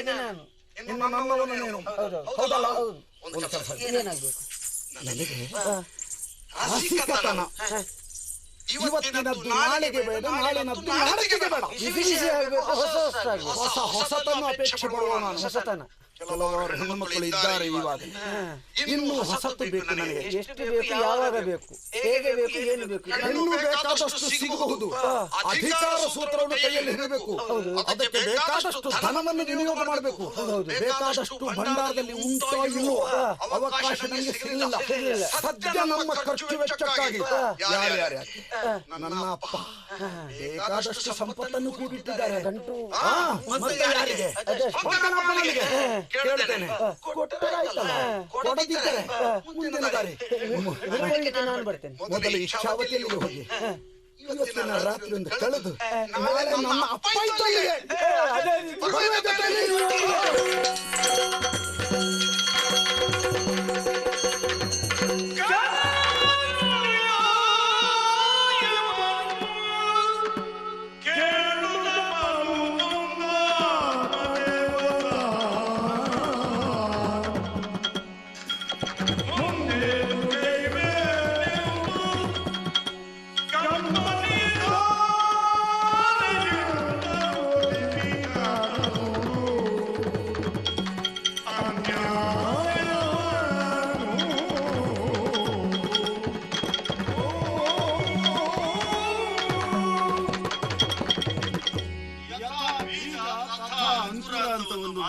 ನಾನು ಇನ್ನು ನನ್ನವನು ನೀನು. ಹೌದಲ್ಲ? ಒಂದು ಕೆಲಸ, ಏನಾಗ್ಬೇಕು? ನನಗೆ ಆಸಿಕತನ ಇವತ್ತಿನದ್ದು ನಾಳೆಗೆ ಬೇಡ, ನಾಳಿನದ್ದು ನಾಳೆಗೆ ಬೇಡ. ಹೊಸತನ್ನು ಅಪೇಕ್ಷೆ ಪಡುವ ನಾನು. ಹೊಸತನ ಕೆಲವರು ಹೆಣ್ಣುಮಕ್ಕಳು ಇದ್ದಾರೆ ಇವಾಗ. ಇನ್ನು ಹೊಸತು ಬೇಕು ನನಗೆ. ಎಷ್ಟು ಬೇಕು, ಯಾವಾಗ ಬೇಕು, ಹೇಗೆ ಬೇಕು, ಏನು ಬೇಕು, ಹೆಣ್ಣು ಬೇಕಾದಷ್ಟು ಸಿಗಬಹುದು. ಅಧಿಕಾರ ಸೂತ್ರವನ್ನು ಕೈಯಲ್ಲಿ ಹಿಡಬೇಕು. ಅದಕ್ಕೆ ಬೇಕಾದಷ್ಟು ಧನವನ್ನು ವಿನಿಯೋಗ ಮಾಡಬೇಕು. ಬೇಕಾದಷ್ಟು ಭಂಡಾರದಲ್ಲಿ ಉಂಟೋ ಇಲ್ಲೋ ಅವಕಾಶ ನನಗೆ ಸಿಗಲಿಲ್ಲ. ಸದ್ಯ ನಮ್ಮ ಖರ್ಚು ವೆಚ್ಚಕ್ಕಾಗಿ ಯಾರ್ಯಾರು ನನ್ನ ಅಪ್ಪ ಬೇಕಾದಷ್ಟು ಸಂಪತ್ತನ್ನು ಕೂಡಿಟ್ಟಿದ್ದಾರೆ. ಮತ್ತೆ ಯಾರಿಗೆ? ಮಗನಪ್ಪನಿಗೆ ಕೇಳ್ತೇನೆ. ಕೊಟ್ಟರಾಯ್ತಲ್ಲ, ಕೊಡದಿದ್ದರೆ ಮುಂದಿನ ದಾರಿ. ನಾನು ಬರ್ತೇನೆ. ಮೊದಲು ಇಚ್ಛಾವತಿಯಲ್ಲಿ ಹೋಗಿ ಇವತ್ತಿನ ರಾತ್ರಿಯಿಂದ ಕಳೆದು ನಾಳೆ ನನ್ನ ಅಪ್ಪ ಇದ್ದಲ್ಲಿಗೆ ಬರುವ ಜೊತೆಯಲ್ಲಿ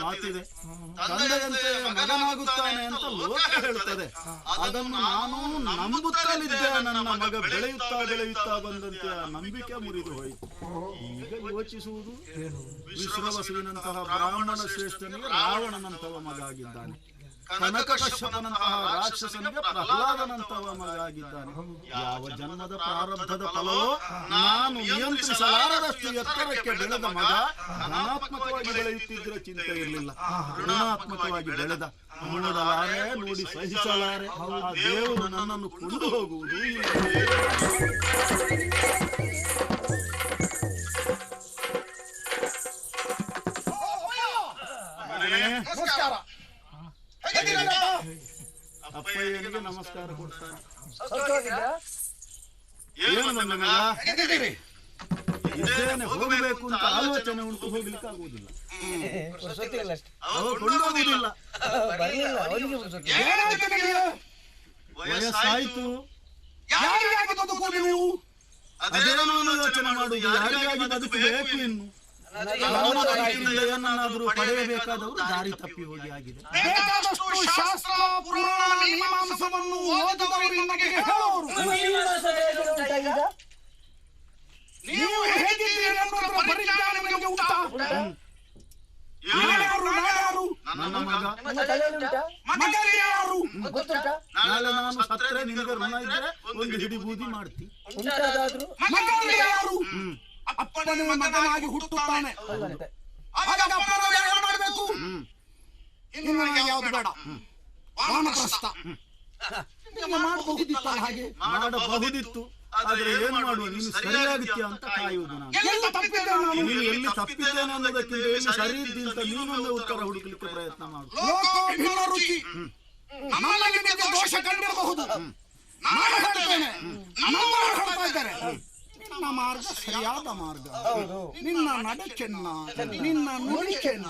ಮಾತಿದೆ, ತಂದೆಯಂತೆ ಮಗನಾಗುತ್ತಾನೆ ಅಂತ ಲೋಕ ಹೇಳುತ್ತದೆ. ಅದನ್ನು ನಾನು ನಂಬುತ್ತಲಿದ್ದೆ. ನನ್ನ ಮಗ ಬೆಳೆಯುತ್ತಾ ಬಂದಂತೆ ಆ ನಂಬಿಕೆ ಮುರಿದು ಹೋಯಿತು. ಈಗ ಯೋಚಿಸುವುದು, ವಿಶ್ರವಸುವಿನಂತಹ ಬ್ರಾಹ್ಮಣ ಶ್ರೇಷ್ಠನಿಗೆ ರಾವಣನಂತವ ಮಗ ಆಗಿದ್ದಾನೆ, ಕನಕ ಕಶ್ಯಪನಂತಹ ರಾಕ್ಷಸನಿಗೆ ಪ್ರಹ್ಲಾದನಂತವ ಮಗ ಆಗಿದ್ದಾನೆ. ಯಾವ ಜನ್ಮದ ಪ್ರಾರಬ್ಧದ ಫಲವೋ ನಾನು ನಿಯಂತ್ರಿಸಲಾರದಷ್ಟು ಎತ್ತರಕ್ಕೆ ಬೆಳೆದ ಮಗ ಧನಾತ್ಮಕವಾಗಿ ಬೆಳೆಯುತ್ತಿದ್ರೆ ಚಿಂತೆ ಇರಲಿಲ್ಲ. ಋಣಾತ್ಮಕವಾಗಿ ಬೆಳೆದ, ನೋಡಲಾರೆ, ನೋಡಿ ಸಹಿಸಲಾರೆ. ಆ ದೇವರು ನನ್ನನ್ನು ಕೊಂಡು ಹೋಗುವುದು ಇಲ್ಲ. ಅಪ್ಪಯ್ಯನಿಗೆ ನಮಸ್ಕಾರ ಕೊಡ್ತಾನೆ. ಏನು ನನ್ನ ಮಗ, ಇದೇನೆ ಹೋಗಬೇಕು ಅಂತ ಆಲೋಚನೆ ಉಂಟು, ಹೋಗ್ಲಿಕ್ಕಾಗುವುದಿಲ್ಲ, ಕೊಂಡೋಗುವುದಿಲ್ಲ. ವಯಸ್ಸಾಯ್ತು, ಅದೇನೋ ಯೋಚನೆ ಮಾಡುವುದು, ಯಾರಿಗಾಗಿ ಬದುಕಬೇಕು ಇನ್ನು. ಏನನ್ನಾದರೂ ಪಡೆಯಬೇಕಾದವರು ದಾರಿ ತಪ್ಪಿ ಹೋಗಿ ಆಗಿದೆ. ಬೇಕಾದಷ್ಟು ಶಾಸ್ತ್ರ ಪುರಾಣ ಮೀಮಾಂಸವನ್ನು ಓದಿದವರು ನಿಮಗೆ ಹೇಳೋರು, ನೀವು ಹೇಗಿದ್ದೀರಿ ಅನ್ನೋದರ ಪರಿಜ್ಞಾನ ನಿಮಗೆ ಉಂಟಾ? ನಾಳ್ಯಾರು ನನ್ನ ಮಗ, ಮಗ ಯಾರು? ನಾಳೆ ನಾನು ಸತ್ತರೆ ನಿನಗೆ ಋಣ ಇದ್ರೆ ಒಂದು ಹಿಡಿ ಬೂದಿ ಮಾಡ್ತಿ. ಮಗ ಯಾರು? ಅಪ್ಪನ ಮಗನಾಗಿ ಹುಟ್ಟುತ್ತಾನೆ, ಆಗ ಅಪ್ಪನ ಏನು ಮಾಡಬೇಕು? ಇನ್ನು ನನಗೆ ಯಾವುದು ಬೇಡ, ವಾನಪ್ರಸ್ಥ ಮಾಡಬಹುದಿತ್ತಲ್ಲ. ಹಾಗೆ ಮಾಡಬಹುದಿತ್ತು, ಆದ್ರೆ ಏನು ಮಾಡುವ, ನೀನು ಸರಿಯಾಗುತ್ತೀಯ ಅಂತ ಕಾಯುವುದು ನಾನು. ನೀನು ಎಲ್ಲಿ ತಪ್ಪಿದ್ದೇನೆ ಅನ್ನೋದಕ್ಕಿಂತ ಎಲ್ಲಿ ಸರಿ ಇದ್ದಿಂತ ನೀನೊಂದೇ ಉತ್ತರ ಹುಡುಕಲಿಕ್ಕೆ ಪ್ರಯತ್ನ ಮಾಡು. ಲೋಕೋಭಿನ್ನ ರುಚಿ, ನನ್ನಲ್ಲಿ ನಿಮಗೆ ದೋಷ ಕಂಡಿರಬಹುದು, ನಾನು ಹೇಳ್ತೇನೆ, ನಮ್ಮವರು ಹೇಳ್ತಾ ಇದ್ದಾರೆ. ನಿನ್ನ ಮಾರ್ಗ ಸರಿಯಾದ ಮಾರ್ಗ, ನಿನ್ನ ನಡೆ ಚೆನ್ನ, ನಿನ್ನ ನುಡಿ ಚೆನ್ನ,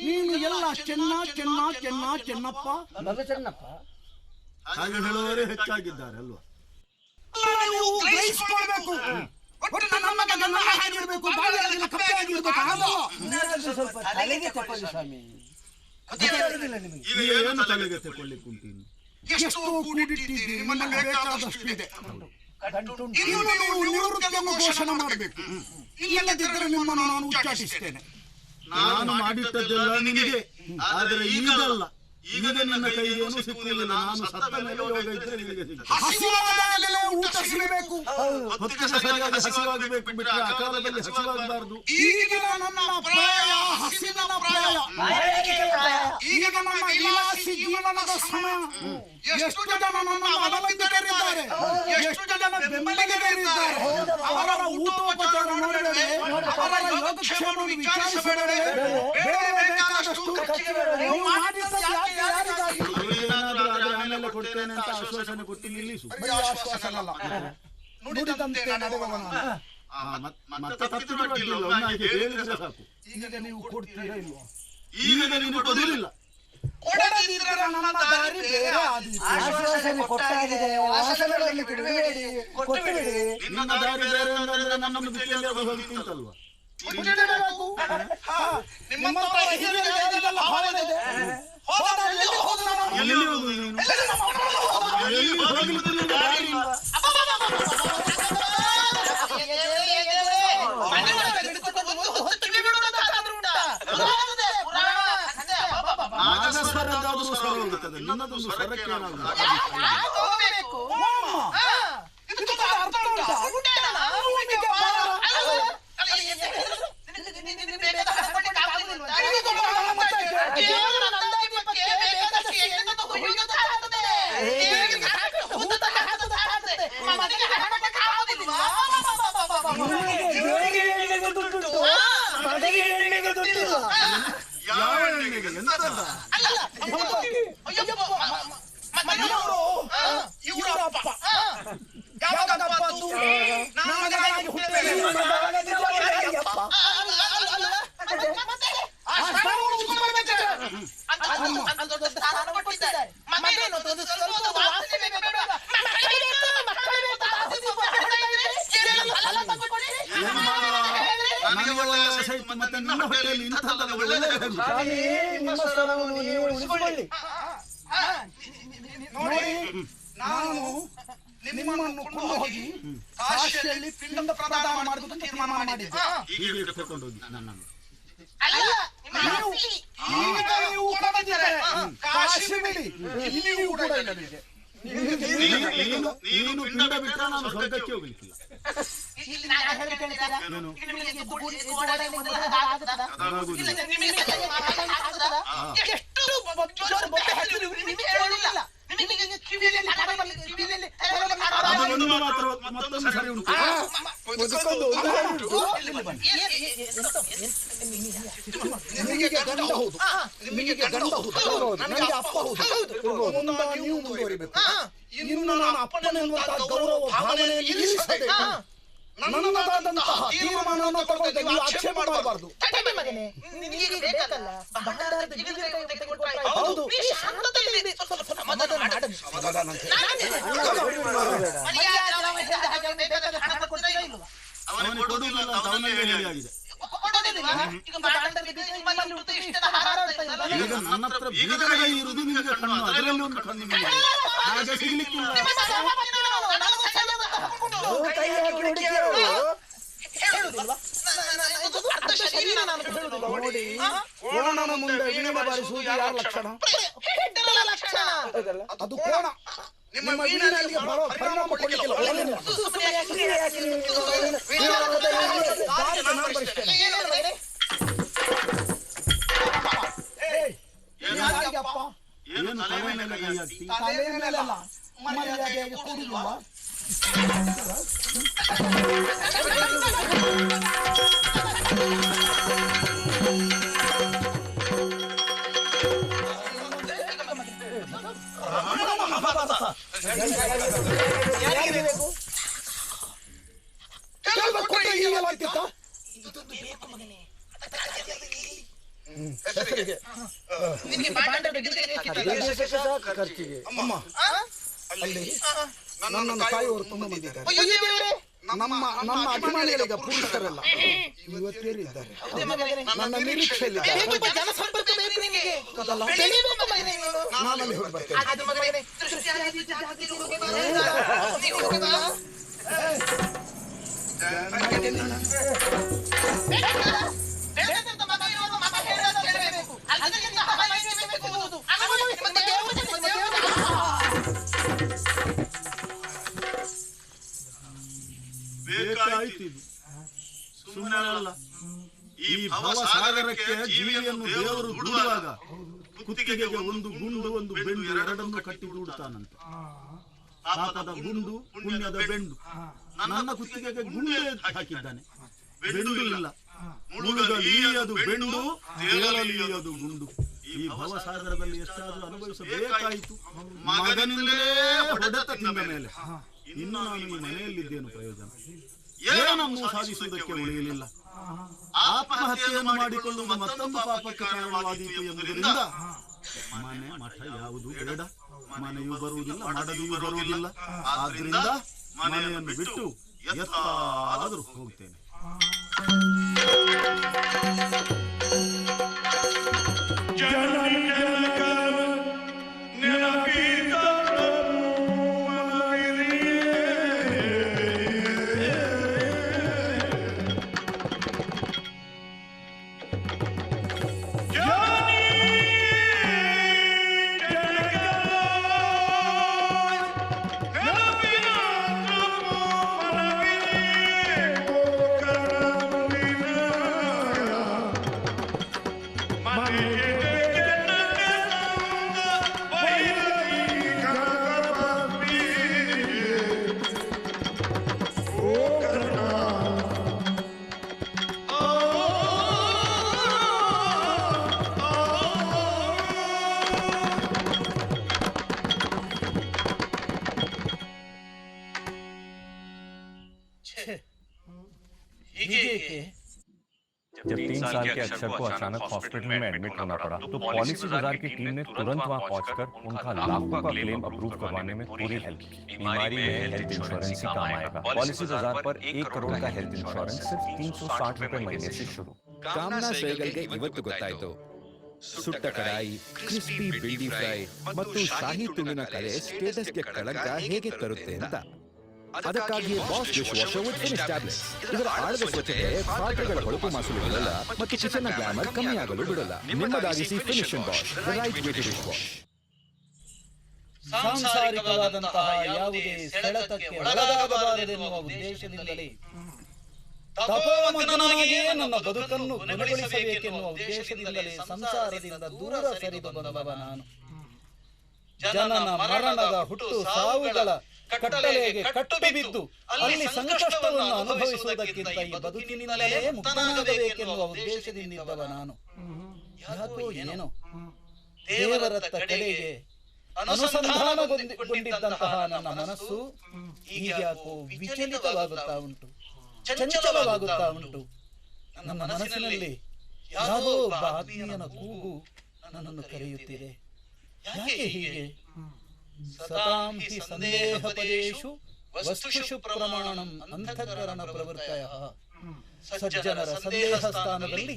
ನೀನು ಎಲ್ಲ ಚೆನ್ನ ಚೆನ್ನ ಚೆನ್ನ ಚೆನ್ನಪ್ಪ. ಹಾಗೆ ಹೇಳುವವರೇ ಹೆಚ್ಚಾಗಿದ್ದಾರೆ ಅಲ್ವಾ? ನೀವು ಗ್ರಹಿಸಿಕೊಳ್ಬೇಕು, ಒಟ್ಟು ನನ್ನ ಮಗ ನನ್ನ ಹಾಗಿರ್ಬೇಕು, ಬಾಯಿಯಾಗಿಲ್ಲ ಕಪ್ಪೆ ಆಗಿರ್ಬೇಕು, ಆಗಲ್ಲ. ಈಗ ಏನು ತಲೆಗೆ ತಗೊಳ್ಳಿಕ್ಕೆ ಉಂಟು? ಎಷ್ಟೋ ಕೂಡಿಟ್ಟಿದ್ದೀರಿ, ನಿಮಗೆ ಬೇಕಾದಷ್ಟು ಇದೆ. ಇನ್ನು ನೀವು ನಿವೃತ್ತಿಯನ್ನು ಘೋಷಣೆ ಮಾಡಬೇಕು, ಇಲ್ಲದಿದ್ದರೆ ನಿಮ್ಮನ್ನು ನಾನು ಉಚ್ಚಾಟಿಸ್ತೇನೆ. ನಾನು ಮಾಡಿಟ್ಟದ್ದೆಲ್ಲ ನಿನಗೆ, ಆದರೆ ಈಗಲ್ಲ. ಈಗ ನನ್ನ ಕೈಗೇನು ಸಿಕ್ಕುವುದಿಲ್ಲ. ನಾನು ಸತ್ತ ಮೇಲೆ ಯೋಗ ಇದ್ರೆ ನಿನಗೆ ಸಿಗ್ತದೆ. ಹಸಿವಾದಾಗಲೇ ಊಟ ಸಿಗಬೇಕು, ಹೊತ್ತಿಗೆ ಸರಿಯಾಗಿ ಹಸಿವಾಗಬೇಕು, ಬಿಟ್ಟರೆ ಅಕಾಲದಲ್ಲಿ ಹಸಿವಾಗಬಾರದು. ಈಗಿನ ನನ್ನ ಪ್ರಾಯ ಹಸಿವಿನ ಪ್ರಾಯ, ಈಗ ನನ್ನ ವಿಲಾಸಿ ಜೀವನದ ಸಮಯ. ಎಷ್ಟು ಜನ ನನ್ನನ್ನು ಅವಲಂಬಿತರಿದ್ದಾರೆ, ಎಷ್ಟು ಜನ ಬೆಂಬಲಿಗರಿದ್ದಾರೆ. ಅವರ ಊಟೋಪಚಾರ ನೋಡಬೇಡಿ, ಅವರ ಯೋಗಕ್ಷೇಮವನ್ನು ವಿಚಾರಿಸಬೇಡಿ, ಬೇಕಾದಷ್ಟು ನೀವು ಮಾಡಿದ್ದದ್ದು ಯಾರಿಗಾಗಿ? ಏನಾದರೂ ಆದರೆ ಆಮೇಲೆ ಕೊಡ್ತೇನೆ ಅಂತ ಆಶ್ವಾಸನೆ ಕೊಟ್ಟು ನಿಲ್ಲಿಸು. ಆಶ್ವಾಸನ ಅಲ್ಲ, ನುಡಿದಂತೆ ನಡೆಯುವವನು. ಮತ್ತೆ ತಪ್ಪಿದ್ರೆ ಅಡ್ಡಿಲ್ಲ, ಒನ್ನಾಗಿ ಹೇಳಿದ್ರೆ ಸಾಕು. ಈಗ ನೀವು ಕೊಡ್ತೀರಾ ಇಲ್ವಾ? ಈಗ ನೀನು ಕೊಡಲಿಲ್ಲ, ಕೊಡದಿದ್ರೆ ನನ್ನ ದಾರಿ ಬೇರೆ ಆದೀತು. ನಿನ್ನ ದಾರಿ ಬೇರೆ ಅಂದ್ರೆ ನನ್ನನ್ನು ಬಿಟ್ಟಲ್ಲಿ ಅದು ಹೋಗ್ತಿಂತಲ್ವಾ? ಬಿಡಬೇಕು. ನಿಮ್ಮಂತಹ ಹಿರಿಯರಿಗೆ ಇದೆಲ್ಲ ಭಾವನೆ ಇದೆ. ಹೋದಲ್ಲಿ ಎಲ್ಲಿ ಹೋದ್ರು ನಾನು? ಎಲ್ಲಿ ಹೋಗುದು ನೀನು? ಎಲ್ಲಿ ಹೋಗ್ಲಿಕ್ಕೆ ನಿನಗೆ ದಾರಿ ಇಲ್ಲ. ನಾಗಸ್ವರದ್ದಾದ್ರೂ ಸ್ವರ ಹೋಗುತ್ತದೆ, ನಿನ್ನದೊಂದು ಸ್ವರಕ್ಕೆ ಏನಾಗುವುದು? ಯಾವ ಹೆಣ್ಣಿಗೆ ಎಂತಲ್ಲ? ಇವರಪ್ಪ ಯಾವಾಗಪ್ಪ ನಮಗಾಗಿ ಹುಟ್ಟಬೇಕು. ನನಗೆ ಒಳ್ಳೆ ಆಸೆ ಇತ್ತು, ಮತ್ತೆ ನಿನ್ನ ಹೊಟ್ಟೆಯಲ್ಲಿ ಇಂಥದ್ದೆಲ್ಲ ಒಳ್ಳೆಯದೇ ಆಗುದು. ಸ್ವಾಮಿ, ನಿಮ್ಮ ಸ್ಥಳವನ್ನು ನೀವು ಉಳಿಸಿಕೊಳ್ಳಿ. ನೋಡಿ, ನಾನು ನಿಮ್ಮನ್ನು ಕೊಂಡು ಹೋಗಿ ಕಾಶಿಯಲ್ಲಿ ಪಿಂಡ ಪ್ರದಾನ ಮಾಡುವುದಕ್ಕೆ ತೀರ್ಮಾನ ಮಾಡಿದ್ದೆ. ಹೀಗೆ ಕರ್ಕೊಂಡು ಹೋಗಿ ನನ್ನನ್ನು. ನೀವು ಕೊಡದಿದ್ದರೆ ಕಾಶಿ ಬಿಡಿ, ಇಲ್ಲಿಯೂ ಕೂಡ ಇಲ್ಲ ನಿಮಗೆ. ನೀನು ಪಿಂಡ ಬಿಟ್ಟರೆ ನಾನು ಸ್ವರ್ಗಕ್ಕೆ ಹೋಗ್ಲಿಕ್ಕಿಲ್ಲ. ಏನು? ಅದೊಂದು ಮಾತ್ರ ಮತ್ತೊಂದು ಸರಿ ಉಂಟು. ನಿಮಗೆ ಗಂಡ ಹೌದು, ನಿಮಗೆ ಗಂಡ ಹೌದು, ನನಗೆ ಅಪ್ಪ ಹೌದು. ನೀವು ಮುಂದುವರಿಬೇಕು. ಇನ್ನು ನಾನು ಅಪ್ಪನೆನ್ನುವಂತಹ ಗೌರವ ಭಾವನೆಯಲ್ಲಿ ಇರಿಸದೆ ನನ್ನದಾದಂತಹ ತೀರ್ಮಾನವನ್ನು ತಗೊಂಡೆ ನೀವು ಆಕ್ಷೇಪ ಮಾಡಬಾರದು. ಹೌದು, ಅವನಿಗೆ ಕೊಡುವುದಿಲ್ಲ ಅಂತ ಅವನಲ್ಲಿ ಹೇಳಿ ಆಗಿದೆ. ಈಗ ನನ್ನ ಹತ್ರ ಬೀಗದ ಕೈ ಇರುವುದು ನಿಮಗೆ ಕಣ್ಣು, ಅದರಲ್ಲಿ ಒಂದು ಕಣ್ಣು ನಿಮಗೆ ಹಾಗೆ ಸಿಗ್ಲಿಕ್ಕಿಲ್ಲ. ನೋಡಿ, ಕೋಣನ ಮುಂದೆ ವೀಣೆ ಬಾರಿಸುವುದು ಯಾರ ಲಕ್ಷಣ? ಅದು ಕೋಣ. ನಿಮ್ಮ ವೀಣೆಯಲ್ಲಿ ಪರಿಣಾಮ ಕೊಡಲಿಕ್ಕಿಲ್ಲ. ಏನು ತಲೆ ಮೇಲೆ ಕೈ ಹಾಕ್ತಿ? ತಲೆ ಮೇಲಲ್ಲ, ಮರ್ಯಾದೆಯಾಗಿ ಕೂಡುವುದಿಲ್ಲ. ಖರ್ಚಿಗೆ ಅಮ್ಮ ಅಲ್ಲಿ ನನ್ನನ್ನು ಕಾಯುವವರು ತುಂಬಾ ಮಂದಿ ಇದ್ದಾರೆ. ನನ್ನ ಅಭಿಮಾನಿಗಳಿಗೆ ಪುರುಷರೆಲ್ಲ ಇವತ್ತೇರಿದ್ದಾರೆ. ನನ್ನ ನಿರೀಕ್ಷೆಯಲ್ಲಿದ್ದಾರೆ. ನಾನಲ್ಲಿ ಹೋಗಿ ಬರ್ತೇನೆ. ಬೇಕಾಯ್ತು ಇದು, ಸುಮ್ಮನೆ ಅಲ್ಲ. ಈ ಭವಸಾಗರಕ್ಕೆ ಜೀವಿಯನ್ನು ದೇವರು ದೂಡುವಾಗ ಕುತ್ತಿಗೆಗೆ ಒಂದು ಗುಂಡು ಒಂದು ಬೆಂಡು ಎರಡನ್ನು ಕಟ್ಟಿ ದೂಡುತ್ತಾನಂತೆ. ಪಾಪದ ಗುಂಡು, ಪುಣ್ಯದ ಬೆಂಡು. ನನ್ನ ಕುತ್ತಿಗೆಗೆ ಗುಂಡು ಹಾಕಿದ್ದಾನೆ, ಬೆಂಡು ಇಲ್ಲ. ಮುಳುಗಲಿ ಅದು ಬೆಂಡು, ತೇಲಲಿ ಅದು ಗುಂಡು. ಈ ಭವಸಾಗರದಲ್ಲಿ ಎಷ್ಟಾದ್ರೂ ಅನುಭವಿಸಬೇಕಾಯಿತು. ಮಗನಿಂದಲೇ ಹೊಡೆತ ತಿಂದ ಮೇಲೆ ಇನ್ನು ನಾನು ಈ ಮನೆಯಲ್ಲಿದ್ದೇನು ಪ್ರಯೋಜನ? ಏನನ್ನು ಸಾಧಿಸುವುದಕ್ಕೆ ಉಳಿಯಲಿಲ್ಲ. ಆತ್ಮಹತ್ಯೆಯನ್ನು ಮಾಡಿಕೊಳ್ಳುವುದು ಮತ್ತೊಂದು ಪಾಪಕ್ಕೆ ಕಾರಣವಾದೀತು ಎಂಬುದರಿಂದ ಮನೆ ಮಠ ಯಾವುದು ಬೇಡ, ಮನೆಯೂ ಬರುವುದಿಲ್ಲ, ಮಡದಿಯೂ ಬರುವುದಿಲ್ಲ. ಆದ್ರಿಂದ ಮನೆಯನ್ನು ಬಿಟ್ಟು ಎತ್ತಾದರೂ ಹೋಗ್ತೇನೆ. जब 3 साल के अक्षर को अचानक हॉस्पिटल में एडमिट होना पड़ा तो पॉलिसी बाजार की टीम ने तुरंत वहां पहुंचकर उनका लाखों का क्लेम अप्रूव करवाने में पूरी हेल्प की। बीमारी में हेल्थ इंश्योरेंस ही काम आएगा। पॉलिसी बाजार पर 1 करोड़ का हेल्थ इंश्योरेंस सिर्फ 360 रुपए महीने से शुरू। ಕಾಮನಾ ಶ್ರೇಗಳಿಗೆ ಇವತ್ತು ಗೊತ್ತಾಯ್ತು ಸುಟ್ಟ ಕಡಾಯಿ, ಕ್ರಿಸ್ಪಿ ಬಿಲ್ಡಿ ಫ್ರೈ ಮತ್ತು ಶಾಹಿ ತುಂಡಿನ ಕಲೆ ಸ್ಟೇಟಸ್ಗೆ ಕಳಂಕ ಹೇಗೆ ತರುತ್ತೆ ಅಂತ. ಅದಕ್ಕಾಗಿಯೇ boss dish washer with finish tablets. ಇದರ ಆಳದ ಸ್ವಚ್ಛತೆ ಪಾತ್ರೆಗಳ ಹೊಳಪು ಮಾಸಲು ಬಿಡಲ್ಲ ಮತ್ತು ಕಿಚನ್ನ ಗ್ಲಾಮರ್ ಕಮ್ಮಿ ಆಗಲು ಬಿಡಲ್ಲ. ನಿಮ್ಮದಾಗಿಸಿ finish Bosch, the right way to dish wash. ಸಾಂಸಾರಿಕವಾದಂತಹ ಯಾವುದೇ ಸೆಳೆತಕ್ಕೆ ಒಳಗಾಗಬಾರದೆನ್ನುವ ಉದ್ದೇಶದಿಂದಲೇ ತಪೋಮಗ್ನನಾಗಿಯೇ ನನ್ನ ಬದುಕನ್ನು ಗುಣಗೊಳಿಸಬೇಕೆನ್ನುವ ಉದ್ದೇಶದಿಂದಲೇ ಸಂಸಾರದಿಂದ ದೂರ ಸರಿದು ಬಂದವ ನಾನು. ಜನನ ಮರಣದ ಹುಟ್ಟು ಸಾವುಗಳ ಕಟ್ಟಳೆಗೆ ಕಟ್ಟು ಬಿದ್ದು ಅಲ್ಲಿ ಸಂಕಷ್ಟವನ್ನು ಅನುಭವಿಸುವುದಕ್ಕಿಂತ ಈ ಬದುಕಿನಿಂದಲೇ ಮುಕ್ತನಾಗಬೇಕೆನ್ನುವ ಉದ್ದೇಶದಿಂದಿದ್ದವ ನಾನು. ಯಾಕೋ ಏನೋ ದೇವರತ್ತ ಕಡೆಗೆ ಅನುಸಂಧಾನಗೊಂಡಿದ್ದಂತಹ ನನ್ನ ಮನಸ್ಸು ಈಗ್ಯಾಕೋ ವಿಚಲಿತವಾಗುತ್ತಾ ಉಂಟು, ಚಂಚಲವಾಗುತ್ತಾ ಉಂಟು. ನನ್ನ ಮನಸ್ಸಿನಲ್ಲಿ ಯಾವುದೋ ಒಬ್ಬ ಆತ್ಮೀಯನ ಕೂಗು ನನ್ನನ್ನು ಕರೆಯುತ್ತಿದೆ. ಯಾಕೆ ಹೀಗೆ? ಸತಾಂ ಹಿ ಸಂದೇಹ ಪದೇಶು ವಸ್ತುಷು ಪ್ರಮಾಣಂ ಅಂತಃಕರಣ ಪ್ರವೃತ್ತಯಃ. ಸಜ್ಜನರ ಸಂದೇಹ ಸ್ಥಾನದಲ್ಲಿ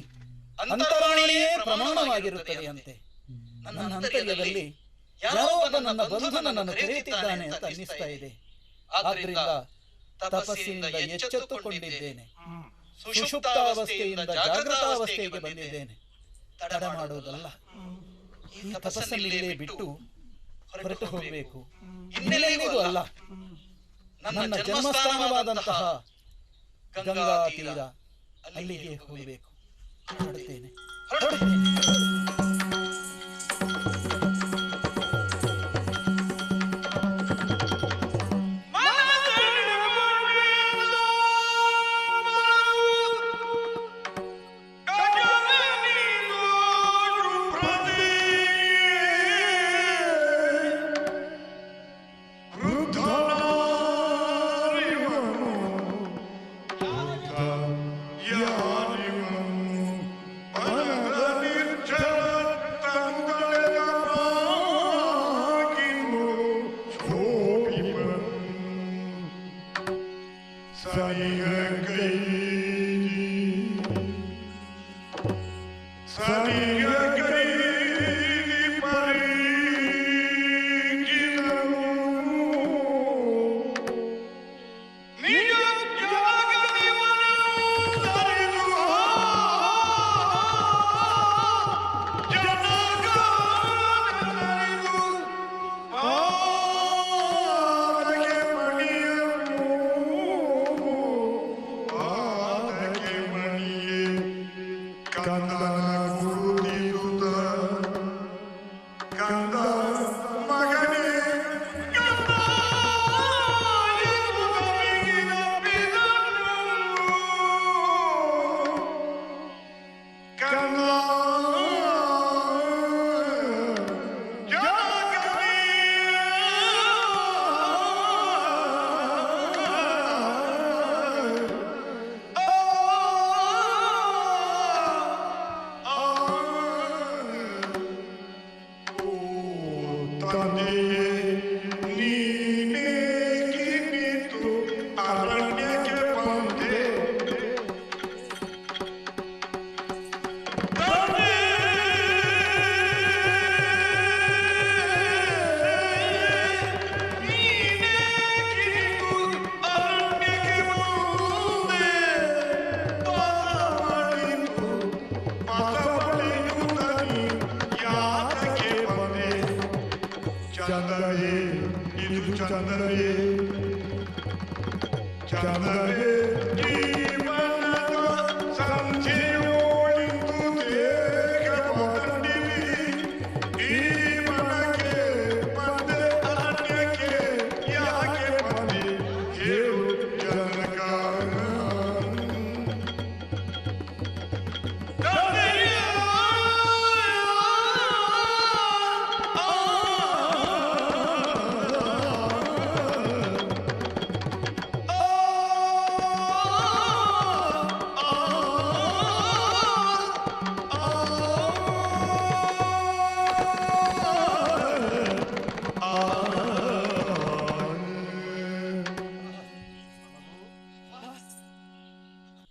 ಅಂತರಾಣಿಯೇ ಪ್ರಮಾಣವಾಗಿರುತ್ತದೆಯಂತೆ. ನನ್ನ ಅಂತರ್ಯದಲ್ಲಿ ಯಾರೋ ಒಬ್ಬ ನನ್ನ ಬಂಧು ನನ್ನನ್ನು ಕರೆಯುತ್ತಿದ್ದಾನೆ ಅಂತ ಅನ್ನಿಸ್ತಾ ಇದೆ. ಆದ್ರಿಂದ ತಪಸ್ಸಿನಿಂದ ಎಚ್ಚೆತ್ತುಕೊಂಡಿದ್ದೇನೆ. ಸುಷುಪ್ತಾವಸ್ಥೆಯಿಂದ ಜಾಗೃತಾವಸ್ಥೆಗೆ ಬಂದಿದ್ದೇನೆ. ತಡ ಮಾಡುವುದಲ್ಲ, ಈ ತಪಸ್ಸಲ್ಲಿಯೇ ಬಿಟ್ಟು ಹೊರಟು ಹೋಗಬೇಕು. ಇನ್ನೆಲ್ಲಿಗೂ ಅಲ್ಲ, ನನ್ನ ಜನ್ಮಸ್ಥಾನವಾದಂತಹ ಗಂಗಾ ತೀರ ಅಲ್ಲಿಗೆ ಹೋಗಬೇಕು. ಹೊರಡುತ್ತೇನೆ.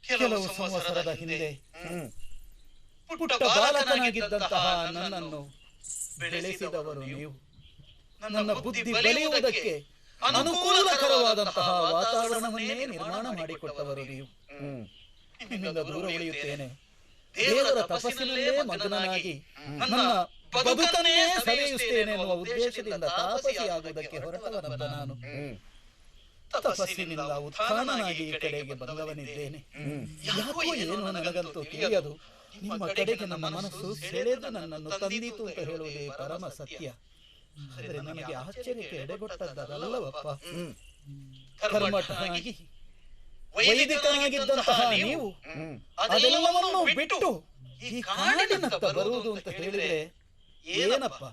ಕೆಲವು ಸಂವತ್ಸರದ ಹಿಂದೆ ಪುಟ್ಟ ಬಾಲಕನಾಗಿದ್ದಂತಹ ನನ್ನನ್ನು ಬೆಳೆಸಿದವರು ನೀವು. ನನ್ನ ಬುದ್ಧಿ ಬೆಳೆಯುವುದಕ್ಕೆ ಅನುಕೂಲಕರವಾದಂತಹ ವಾತಾವರಣವನ್ನೇ ನಿರ್ಮಾಣ ಮಾಡಿಕೊಟ್ಟವರು ನೀವು. ನಿಮ್ಮಿಂದ ದೂರ ಉಳಿಯುತ್ತೇನೆ, ದೇವರ ತಪಸ್ಸಿನಲ್ಲೇ ಮಗ್ನನಾಗಿ ನನ್ನ ಬದುಕನ್ನೇ ಸವೆಯುತ್ತೇನೆ ಎನ್ನುವ ಉದ್ದೇಶದಿಂದ ತಾಪಸಿಯಾಗುವುದಕ್ಕೆ ಹೊರಟವನಲ್ಲ ನಾನು. ತಪಸ್ಸಿನಿಂದ ಉತ್ಥಾನನಾಗಿ ಈ ಕಡೆಗೆ ಬಂದವನಿದ್ದೇನೆ. ಯಾಕೋ ಏನು ನನಗಂತೂ ತಿಳಿಯದು. ನಿಮ್ಮ ಕಡೆಗೆ ನನ್ನ ಮನಸ್ಸು ಸೆಳೆದು ನನ್ನನ್ನು ತಂದಿತು ಅಂತ ಹೇಳುವುದೇ ಪರಮ ಸತ್ಯ. ಆದರೆ ನನಗೆ ಆಶ್ಚರ್ಯಕ್ಕೆ ಎಡೆಗೊಟ್ಟದ್ದಲ್ಲವಪ್ಪ. ಕರ್ಮಠನಾಗಿ ವೈದಿಕನಾಗಿದ್ದಂತಹ ನೀವು ಅದೆಲ್ಲವನ್ನೂ ಬಿಟ್ಟು ಈ ಕಾಡಿನತ್ತ ಬರುವುದು ಅಂತ ಹೇಳಿದ್ರೆ ಏನಪ್ಪ?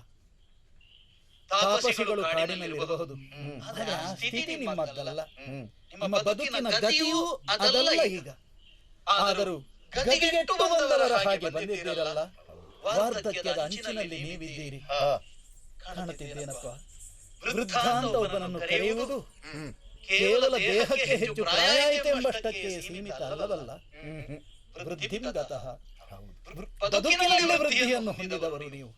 ತಾಪಸಿಗಳು ಕಾಡಿನಲ್ಲಿರಬಹುದು, ಆದರೆ ಆ ಸ್ಥಿತಿ ನಿಮ್ಮದ್ದಲ್ಲ. ನಿಮ್ಮ ಬದುಕಿನ ಗತಿಯೂ ಅದಲ್ಲ ಈಗ. ಆದರೂ ಗತಿಗೆಟ್ಟು ಬಂದವರ ಹಾಗೆ ಬಂದಿದ್ದೀರಲ್ಲ. ವಾರ್ಧಕ್ಯದ ಅಂಚಿನಲ್ಲಿ ನೀವಿದ್ದೀರಿ. ಕಾಣುತ್ತಿದ್ದೇನಪ್ಪ, ವೃದ್ಧ ಅಂತ ಒಬ್ಬನನ್ನು ಕರೆಯುವುದು ಕೇವಲ ದೇಹಕ್ಕೆ ಹೆಚ್ಚು ಪ್ರಾಯ ಆಯಿತು ಎಂಬಷ್ಟಕ್ಕೆ ಸೀಮಿತ ಅಲ್ಲವಲ್ಲ. ವೃದ್ಧಿಂಗತಃ ಬದುಕಿನಲ್ಲಿ ವೃದ್ಧಿಯನ್ನು ಹೊಂದಿದವರು ನೀವು.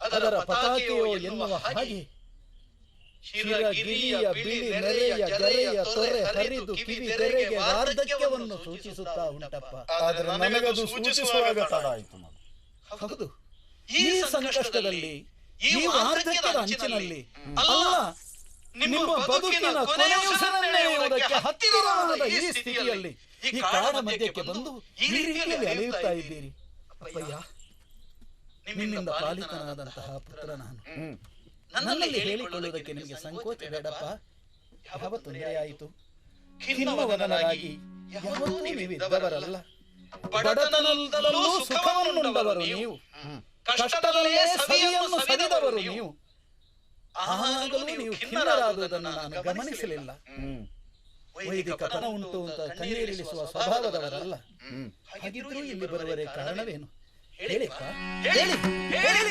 ಅದರ ಪತಾಕೆಯೋ ಎನ್ನುವ ಹಾಗೆ ಶಿರಗಿರಿಯ ಬಿಳಿ ನೆರೆಯ ಗರೆಯ ತೊರೆ ಹರಿದು ಕಿವಿ ತೆರೆಗೆ ವಾರ್ಧಕ್ಯವನ್ನು ಸೂಚಿಸುತ್ತಾ ಉಂಟಪ್ಪ. ಆದರೆ ನನಗದು ಸೂಚಿಸುವಾಗ ತಡ ಆಯಿತು. ಹೌದು, ಈ ಸಂಕಷ್ಟದಲ್ಲಿ, ಈ ವಾರ್ಧಕ್ಯದ ಅಂಚಿನಲ್ಲಿ ಅಲ್ಲ, ನಿಮ್ಮ ಬದುಕಿನ ಕೊನೆಯುವುದಕ್ಕೆ ಹತ್ತಿರವಾದ ಈ ಸ್ಥಿತಿಯಲ್ಲಿ ಈ ಕಾಡ ಮಧ್ಯಕ್ಕೆ ಬಂದು ಈ ರೀತಿಯಲ್ಲಿ ಅಲೆಯುತ್ತಾ ಇದ್ದೀರಿ. ಅಪ್ಪಯ್ಯ, ನಿಮ್ಮಿಂದ ಪಾಲಿತನಾದಂತಹ ಪುತ್ರ ನಾನು. ನನ್ನಲ್ಲಿ ಹೇಳಿಕೊಳ್ಳುವುದಕ್ಕೆ ನಿಮಗೆ ಸಂಕೋಚ ಬೇಡಪ್ಪ. ಯಾವ ತೊಂದರೆಯಾಯಿತು? ಖಿನ್ನವದನರಾಗಿ ಯಾವತ್ತೂ ನೀವು ಇದ್ದವರಲ್ಲ. ಬಡತನದಲ್ಲೂ ಸುಖವನ್ನುಂಡವರು ನೀವು, ಕಷ್ಟದಲ್ಲೇ ಸವಿಯನ್ನು ಸವಿದವರು ನೀವು. ಆಗಲೂ ನೀವು ಖಿನ್ನರಾಗುವುದನ್ನು ನಾನು ಗಮನಿಸಲಿಲ್ಲ. ವೈದಿಕತನ ಉಂಟು ಅಂತ ಕಣ್ಣೀರಿಳಿಸುವ ಸ್ವಭಾವದವರಲ್ಲ. ಹಾಗಿದ್ರೂ ಇಲ್ಲಿ ಬರುವರೆ ಕಾರಣವೇನು ಹೇಳಿಪ್ಪ, ಹೇಳಿ ಹೇಳಿ.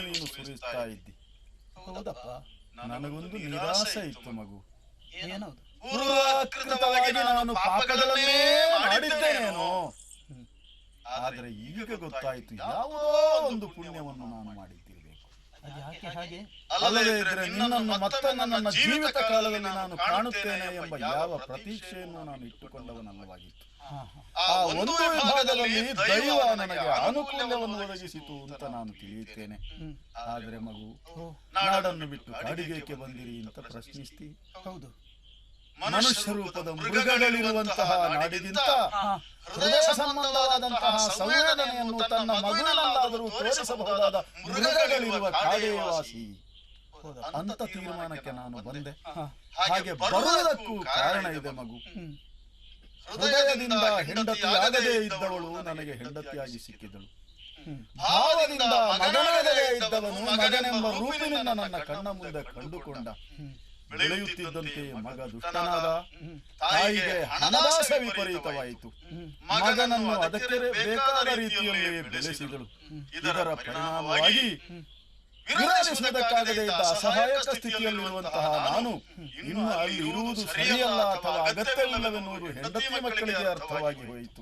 ನೀನು ಸುರಿಸ್ತಾ ಇದ್ದಿ. ಹೌದಪ್ಪ, ನನಗೊಂದು ನಿರಾಸೆ ಇತ್ತು ಮಗು. ಏನದು? ಪೂರ್ವಾಕೃತವಾಗಿ ನಾನು ಪಾಪಗಳನ್ನೇ ಮಾಡಿದ್ದೇನೇನೋ. ಆದರೆ ಈಗ ಗೊತ್ತಾಯಿತು, ಯಾವುದೋ ಒಂದು ಪುಣ್ಯವನ್ನು ನಾನು ಮಾಡಿದ್ದಿರಬೇಕು. ಯಾಕೆ ಹಾಗೆ? ಅಲ್ಲದೇ ಇದ್ರೆ ನಿನ್ನನ್ನು ಮತ್ತೆ ನನ್ನ ಜೀವಿತ ಕಾಲದಲ್ಲಿ ನಾನು ಕಾಣುತ್ತೇನೆ ಎಂಬ ಯಾವ ಪ್ರತೀಕ್ಷೆಯನ್ನು ನಾನು ಇಟ್ಟುಕೊಂಡವನಲ್ಲವಾಗಿತ್ತು. ಆ ಒಂದು ವಿಭಾಗದಲ್ಲಿ ದೈವ ನನಗೆ ಅನುಕೂಲವನ್ನು ಒದಗಿಸಿತು ಅಂತ ನಾನು ತಿಳಿಯುತ್ತೇನೆ. ಆದ್ರೆ ಮಗು, ನಾಡನ್ನು ಬಿಟ್ಟು ಕಾಡಿಗೇಕೆ ಬಂದಿರಿ ಅಂತ ಪ್ರಶ್ನಿಸ್ತಿ. ಹೌದು, ಮನುಷ್ಯ ರೂಪದ ಮೃಗಗಳಿರುವಂತಹ ನಾಡಿಗಿಂತ ಹೃದಯ ಸಂಬಂಧವಾದಂತಹ ಸಂವೇದನೆಯನ್ನು ತನ್ನ ಮಗುವಿನಲ್ಲಾದರೂ ತೋರಿಸಬಹುದಾದ ಮೃಗಗಳಿರುವ ಕಾಡೇ ವಾಸಿ ಅಂತ ತೀರ್ಮಾನಕ್ಕೆ ನಾನು ಬಂದೆ. ಹಾಗೆ ಬರುವುದಕ್ಕೂ ಕಾರಣ ಇದೆ ಮಗು. ಹೃದಯದಿಂದ ಹೆಂಡತಿಯಾಗದೇ ಇದ್ದವಳು ನನಗೆ ಹೆಂಡತಿಯಾಗಿ ಸಿಕ್ಕಿದಳು. ಭಾವದಿಂದ ಮಗನಾಗದೇ ಇದ್ದವನು ಮಗನೆಂಬ ರೂಪಿನಿಂದ ನನ್ನ ಕಣ್ಣ ಮುಂದೆ ಕಂಡುಕೊಂಡ. ಬೆಳೆಯುತ್ತಿದ್ದಂತೆ ಮಗ ದುಷ್ಟನಾದ. ತಾಯಿಗೆ ಹಣದಾಸೆ ವಿಪರೀತವಾಯಿತು. ಮಗನನ್ನು ಅದಕ್ಕೆ ಬೇಕಾದ ರೀತಿಯಲ್ಲಿ ಬೆಳೆಸಿದಳು. ಇದರ ಪರಿಣಾಮವಾಗಿ ವಿರೋಧಿಸುವುದಕ್ಕಾಗದೇ ಇದ್ದ ಅಸಹಾಯಕ ಸ್ಥಿತಿಯಲ್ಲಿರುವಂತಹ ನಾನು ಇನ್ನು ಅಲ್ಲಿ ಇರುವುದು ಸರಿಯಲ್ಲ ಅಥವಾ ಅಗತ್ಯವಿಲ್ಲವೆನ್ನುವುದು ಹೆಂಡತಿ ಮಕ್ಕಳಿಗೆ ಅರ್ಥವಾಗಿ ಹೋಯಿತು.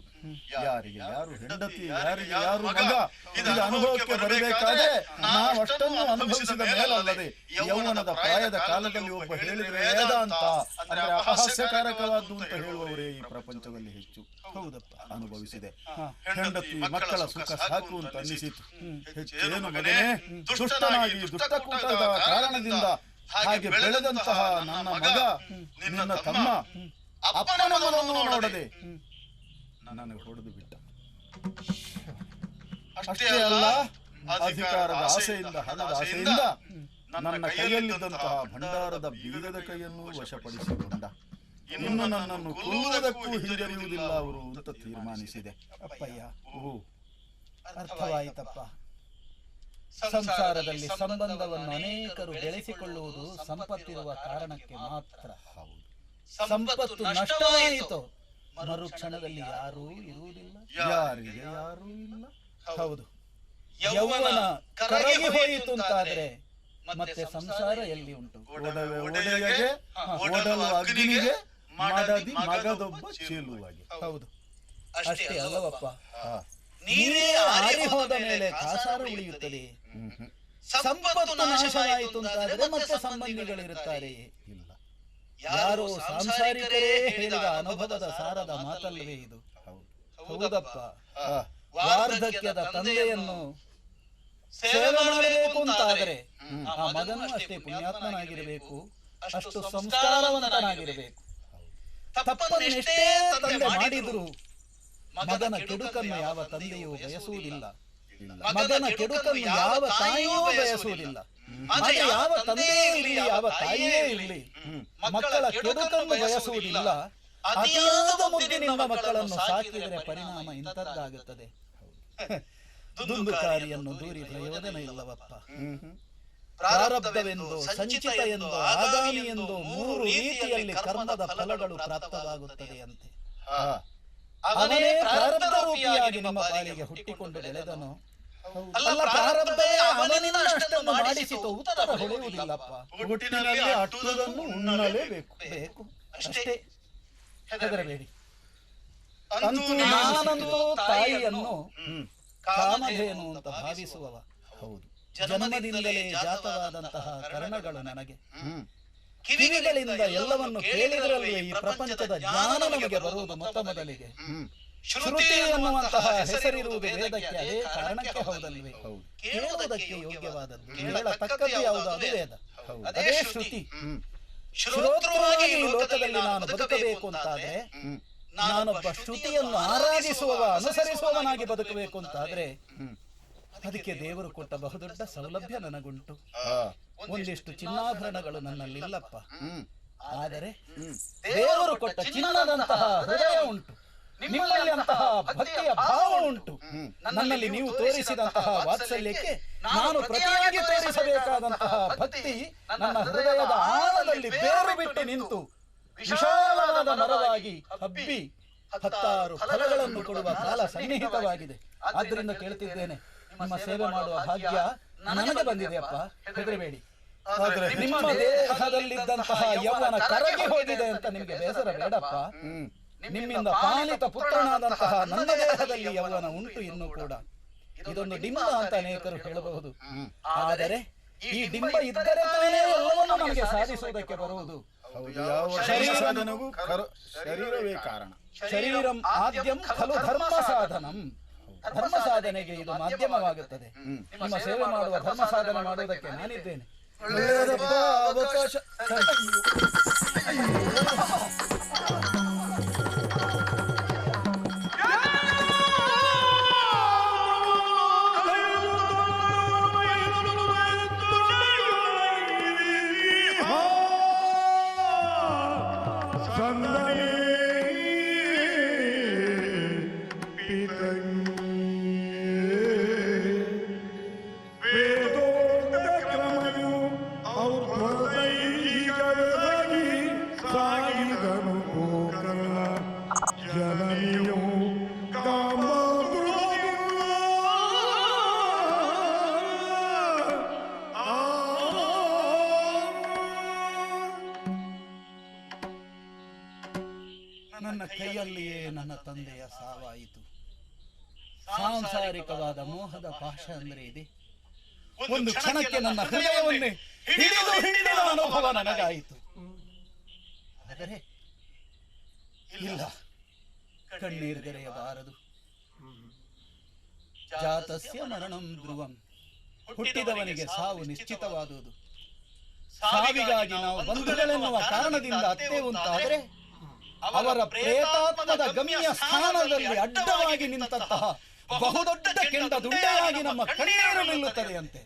ಯಾರಿಗೆ ಯಾರು ಹೆಂಡತಿ, ಯಾರಿಗೆ ಯಾರು ಮಗ, ಇದು ಅನುಭವಕ್ಕೆ ಬರಬೇಕಾದ್ರೆ ನಾವಷ್ಟನ್ನು ಅನುಭವಿಸಿದ ಮೇಲಲ್ಲದೆ ಯೌವನದ ಪ್ರಾಯದ ಕಾಲದಲ್ಲಿ ಒಬ್ಬ ಹೇಳಿದ್ರೆ ವೇದಾಂತ ಅಂದ್ರೆ ಅಪಹಾಸ್ಯಕಾರಕವಾದ್ದು ಅಂತ ಹೇಳುವವರೇ ಈ ಪ್ರಪಂಚದಲ್ಲಿ ಹೆಚ್ಚು. ಹೌದಪ್ಪ, ಅನುಭವಿಸಿದೆ. ಹೆಂಡತಿ ಮಕ್ಕಳ ಸುಖ ಸಾಕು ಅಂತ ಅನ್ನಿಸಿತು. ಹೆಚ್ಚೇನು ಮಗನೇ, ದುಷ್ಟನಾಗಿ ದುಷ್ಟಕೂಟದ ಕಾರಣದಿಂದ ಹಾಗೆ ಬೆಳೆದಂತಹ ನನ್ನ ಮಗ, ನಿನ್ನ ತಮ್ಮ ಅಪ್ಪನ ಮಗನನ್ನು ನೋಡದೆ ನನಗೆ ಹೊಡೆದು ಬಿಟ್ಟ. ಅಷ್ಟೇ ಅಲ್ಲ, ಅಧಿಕಾರದ ಆಸೆಯಿಂದ, ಹಣದ ಆಸೆಯಿಂದ ನನ್ನ ಕೈಯಲ್ಲಿದ್ದಂತಹ ಭಂಡಾರದ ಬೀಗದ ಕೈಯನ್ನು ವಶಪಡಿಸಿಕೊಂಡ. ಇನ್ನು ನನ್ನನ್ನು ಕೊಲ್ಲುವುದಕ್ಕೂ ಹಿಂಜರಿಯುವುದಿಲ್ಲ ಅವರು ಅಂತ ತೀರ್ಮಾನಿಸಿದೆ. ಅಪ್ಪಯ್ಯ, ಅರ್ಥವಾಯಿತಪ್ಪ. ಸಂಸಾರದಲ್ಲಿ ಸಂಬಂಧವನ್ನು ಅನೇಕರು ಬೆಳೆಸಿಕೊಳ್ಳುವುದು ಸಂಪತ್ತಿರುವ ಕಾರಣಕ್ಕೆ ಮಾತ್ರ. ಸಂಪತ್ತು ನಷ್ಟವಾಯಿತು, ಮರುಕ್ಷಣದಲ್ಲಿ ಯಾರೂ ಇರುವುದಿಲ್ಲ, ಯಾರಿಗೆ ಯಾರೂ ಇಲ್ಲ. ಹೌದು, ಯೌವನ ಕರಗಿ ಹೋಯಿತು ಅಂತಾದ್ರೆ ಮತ್ತೆ ಸಂಸಾರ ಎಲ್ಲಿ ಉಂಟು? ಒಡವೆ ಒಡೆಯಗೆ, ಒಡಲು ಅಗ್ನಿಗೆ, ಮಡದಿ ಮಗದೊಬ್ಬ ಚೀಲುವಾಗಿ. ಹೌದು, ಅಷ್ಟೇ ಅಲ್ಲವಪ್ಪ. ನೀರೇ ಆರಿ ಹೋದ ಮೇಲೆ ಕಾಸಾರ ಉಳಿಯುತ್ತದೆ. ಸಂಪತ್ತು ನಾಶವಾಯಿತು ಅಂತಾದ್ರೆ ಮತ್ತೆ ಸಂಬಂಧಿಗಳಿರುತ್ತಾರೆ ಇಲ್ಲ. ಯಾರೋ ಸಾಂಸಾರಿಕರೇ ಹೇಳಿದ ಅನುಭವದ ಸಾರದ ಮಾತಲ್ಲವೇ ಇದು. ಹೌದಪ್ಪ, ವಾರ್ಧಕ್ಯದ ತಂದೆಯನ್ನು ಸೇವೆ ಮಾಡಬೇಕು ಅಂತಾದರೆ ಆ ಮಗನು ಅಷ್ಟೇ ಪುಣ್ಯಾತ್ಮನಾಗಿರಬೇಕು, ಅಷ್ಟು ಸಂಸ್ಕಾರವಂತನಾಗಿರಬೇಕು. ತಪ್ಪನ್ನೆಷ್ಟೇ ತಂದೆ ಮಾಡಿದ್ರು ಮಗನ ಕೆಡುಕನ್ನು ಯಾವ ತಂದೆಯೂ ಬಯಸುವುದಿಲ್ಲ, ಮಗನ ಕೆಡುಕನ್ನು ಯಾವ ತಾಯಿಯೂ ಬಯಸುವುದಿಲ್ಲ. ಆದರೆ ಯಾವ ತಂದೆಯೇ ಇರಲಿ, ಯಾವ ತಾಯಿಯೇ ಇರಲಿ, ಮಕ್ಕಳ ಕೆಡುಕನ್ನು ಬಯಸುವುದಿಲ್ಲ. ಅತಿಯಾದ ಮುದ್ದಿನಿಂದ ಮಕ್ಕಳನ್ನು ಸಾಕಿದರೆ ಪರಿಣಾಮ ಇಂಥದ್ದಾಗುತ್ತದೆ. ದುಂದುಕಾರಿಯನ್ನು ದೂರಿ ಪ್ರಯೋಜನ ಇಲ್ಲವಪ್ಪ. ಪ್ರಾರಬ್ಧವೆಂದು, ಸಂಚಿತ ಎಂದು, ಆಗಾಮಿ ಎಂದು ಮೂರು ರೀತಿಯಲ್ಲಿ ಕರ್ಮದ ಫಲಗಳು ಪ್ರಾಪ್ತವಾಗುತ್ತದೆ ಅಂತೆ. ಅವನೇ ಪ್ರಾರಬ್ಧ ರೂಪಿಯಾಗಿ ನಿಮ್ಮ ಪಾಲಿಗೆ ಹುಟ್ಟಿಕೊಂಡು ಬೆಳೆದನು. ಅಲ್ಲ, ಪ್ರಾರಬ್ಧವೇ ಅವನಿಂದ ಅಷ್ಟನ್ನು ಮಾಡಿಸಿತು, ಉತ್ತರ ಹೊಳೆಯುವುದಿಲ್ಲಪ್ಪ. ಒಟ್ಟಿನಲ್ಲಿ ಅಟ್ಟುವುದನ್ನು ಉಣ್ಣಲೇಬೇಕು. ಬೇಕು ಅಷ್ಟೇ, ಹೆದರಬೇಡಿ. ಅಂತೂ ನಾನಂತೂ ತಾಯಿಯನ್ನು ಕಾಮಧೇನು ಅಂತ ಭಾವಿಸುವವ. ಹೌದು, ಜನ್ಮದಿಂದಲೇ ಜಾತವಾದಂತಹ ಕರ್ಣಗಳು ನನಗೆ. ಕಿವಿಗಳಿಂದ ಎಲ್ಲವನ್ನು ಕೇಳಿದರಲ್ಲಿ ಈ ಪ್ರಪಂಚದ ಜ್ಞಾನ ನಮಗೆ ಬರುವುದು ಮೊತ್ತ ಮೊದಲಿಗೆ. ಶ್ರುತಿ ಎನ್ನುವಂತಹ ಹೆಸರಿರುವುದು ವೇದಕ್ಕೆ, ಅದೇ ಕಾರಣಕ್ಕೆ ಹೌದಲ್ವೇ? ಕೇಳುವುದಕ್ಕೆ ಯೋಗ್ಯವಾದದ್ದು, ಹೇಳತಕ್ಕದ್ದು ಯಾವುದು? ಅದು ವೇದ, ಅದೇ ಶ್ರುತಿ. ಶ್ರೋತೃವಾಗಿ ಈ ಲೋಕದಲ್ಲಿ ನಾನು ಬದುಕಬೇಕು ಅಂತಾದ್ರೆ, ನಾನೊಬ್ಬ ಶ್ರುತಿಯನ್ನು ಆರಾಧಿಸುವವ, ಅನುಸರಿಸುವವನಾಗಿ ಬದುಕಬೇಕು ಅಂತಾದ್ರೆ ಅದಕ್ಕೆ ದೇವರು ಕೊಟ್ಟ ಬಹುದೊಡ್ಡ ಸೌಲಭ್ಯ ನನಗುಂಟು. ಒಂದಿಷ್ಟು ಚಿನ್ನಾಭರಣಗಳು ನನ್ನಲ್ಲಿಲ್ಲಪ್ಪ, ಆದರೆ ದೇವರು ಕೊಟ್ಟ ಚಿನ್ನದಂತಹ ಹೃದಯ ಉಂಟು, ನಿಮ್ಮಲ್ಲಿ ಅಂತಹ ಭಕ್ತಿಯ ಭಾವ ಉಂಟು. ನನ್ನಲ್ಲಿ ನೀವು ತೋರಿಸಿದಂತಹ ವಾತ್ಸಲ್ಯಕ್ಕೆ ನಾನು ಪ್ರತಿಯಾಗಿ ತೋರಿಸಬೇಕಾದಂತಹ ಭಕ್ತಿ ನನ್ನ ಹೃದಯದ ಆಳದಲ್ಲಿ ಬೇರು ಬಿಟ್ಟು ನಿಂತು ವಿಶಾಲವಾದ ಮರವಾಗಿ ಹಬ್ಬಿ ಹತ್ತಾರು ಫಲಗಳನ್ನು ಕೊಡುವ ಕಾಲ ಸನ್ನಿಹಿತವಾಗಿದೆ. ಆದ್ರಿಂದ ಕೇಳ್ತಿದ್ದೇನೆ, ನಿಮ್ಮ ಸೇವೆ ಮಾಡುವ ಭಾಗ್ಯ ನನಗೆ ಬಂದಿದೆಯಪ್ಪ, ಹೆದರಬೇಡಿ. ನಿಮ್ಮ ದೇಹದಲ್ಲಿದ್ದಂತಹ ಯೌವನ ಕರಗಿ ಹೋಗಿದೆ ಅಂತ ನಿಮಗೆ ಬೇಸರ ಬೇಡಪ್ಪ. ನಿಮ್ಮಿಂದ ಪಾಲಿತ ಪುತ್ರನಾದಂತಹ ನನ್ನ ದೇಹದಲ್ಲಿ ಯೌವನ ಉಂಟು ಇನ್ನೂ ಕೂಡ. ಇದೊಂದು ಡಿಂಬ ಅಂತ ಅನೇಕರು ಹೇಳಬಹುದು, ಆದರೆ ಈ ಡಿಂಬ ಇದ್ದರೆ ತಾನೇ ಎಲ್ಲವನ್ನು ನಮಗೆ ಸಾಧಿಸುವುದಕ್ಕೆ ಬರುವುದು. ಯಾವ ಸಾಧನಗೂ ಶರೀರವೇ ಕಾರಣ. ಶರೀರಂ ಆದ್ಯಂ ಖಲು ಧರ್ಮ ಸಾಧನಂ. ಧರ್ಮ ಸಾಧನೆಗೆ ಇದು ಮಾಧ್ಯಮವಾಗುತ್ತದೆ. ನಿಮ್ಮ ಸೇವೆ ಮಾಡುವ ಧರ್ಮ ಸಾಧನೆ ಮಾಡುವುದಕ್ಕೆ ನಾನಿದ್ದೇನೆ. ಅವಕಾಶ ನನ್ನ ಕೈಯಲ್ಲಿಯೇ ನನ್ನ ತಂದೆಯ ಸಾವಾಯಿತು. ಸಾಂಸಾರಿಕವಾದ ಮೋಹದ ಪಾಶ ಅಂದ್ರೆ ಇದೆ. ಒಂದು ಕ್ಷಣಕ್ಕೆ ನನ್ನ ಹೃದಯವನ್ನೇ ಹಿಡಿದು ಹಿಂಡಿದ ಅನುಭವ ನನಗಾಯಿತು. ಆದರೆ ಇಲ್ಲ, ಕಣ್ಣೀರ್ಗರೆಯಬಾರದು. ಜಾತಸ್ಯ ಮರಣಂ ಧ್ರುವಂ. ಹುಟ್ಟಿದವನಿಗೆ ಸಾವು ನಿಶ್ಚಿತವಾದುದು. ಸಾವಿಗಾಗಿ ನಾವು ಬಂಧುಗಳೆನ್ನುವ ಕಾರಣದಿಂದ ಅತ್ತೆ ಉಂಟಾದರೆ ಅವರ ಪ್ರೇತಾತ್ಮದ ಗಮ್ಯ ಸ್ಥಾನದಲ್ಲಿ ಅಡ್ಡವಾಗಿ ನಿಂತಹ ಬಹುದೊಡ್ಡ ಕೆಂಡ ದುಂಡೆಯಾಗಿ ನಮ್ಮ ಕಣ್ಣೀರು ನಿಲ್ಲುತ್ತದೆ ಅಂತೆ.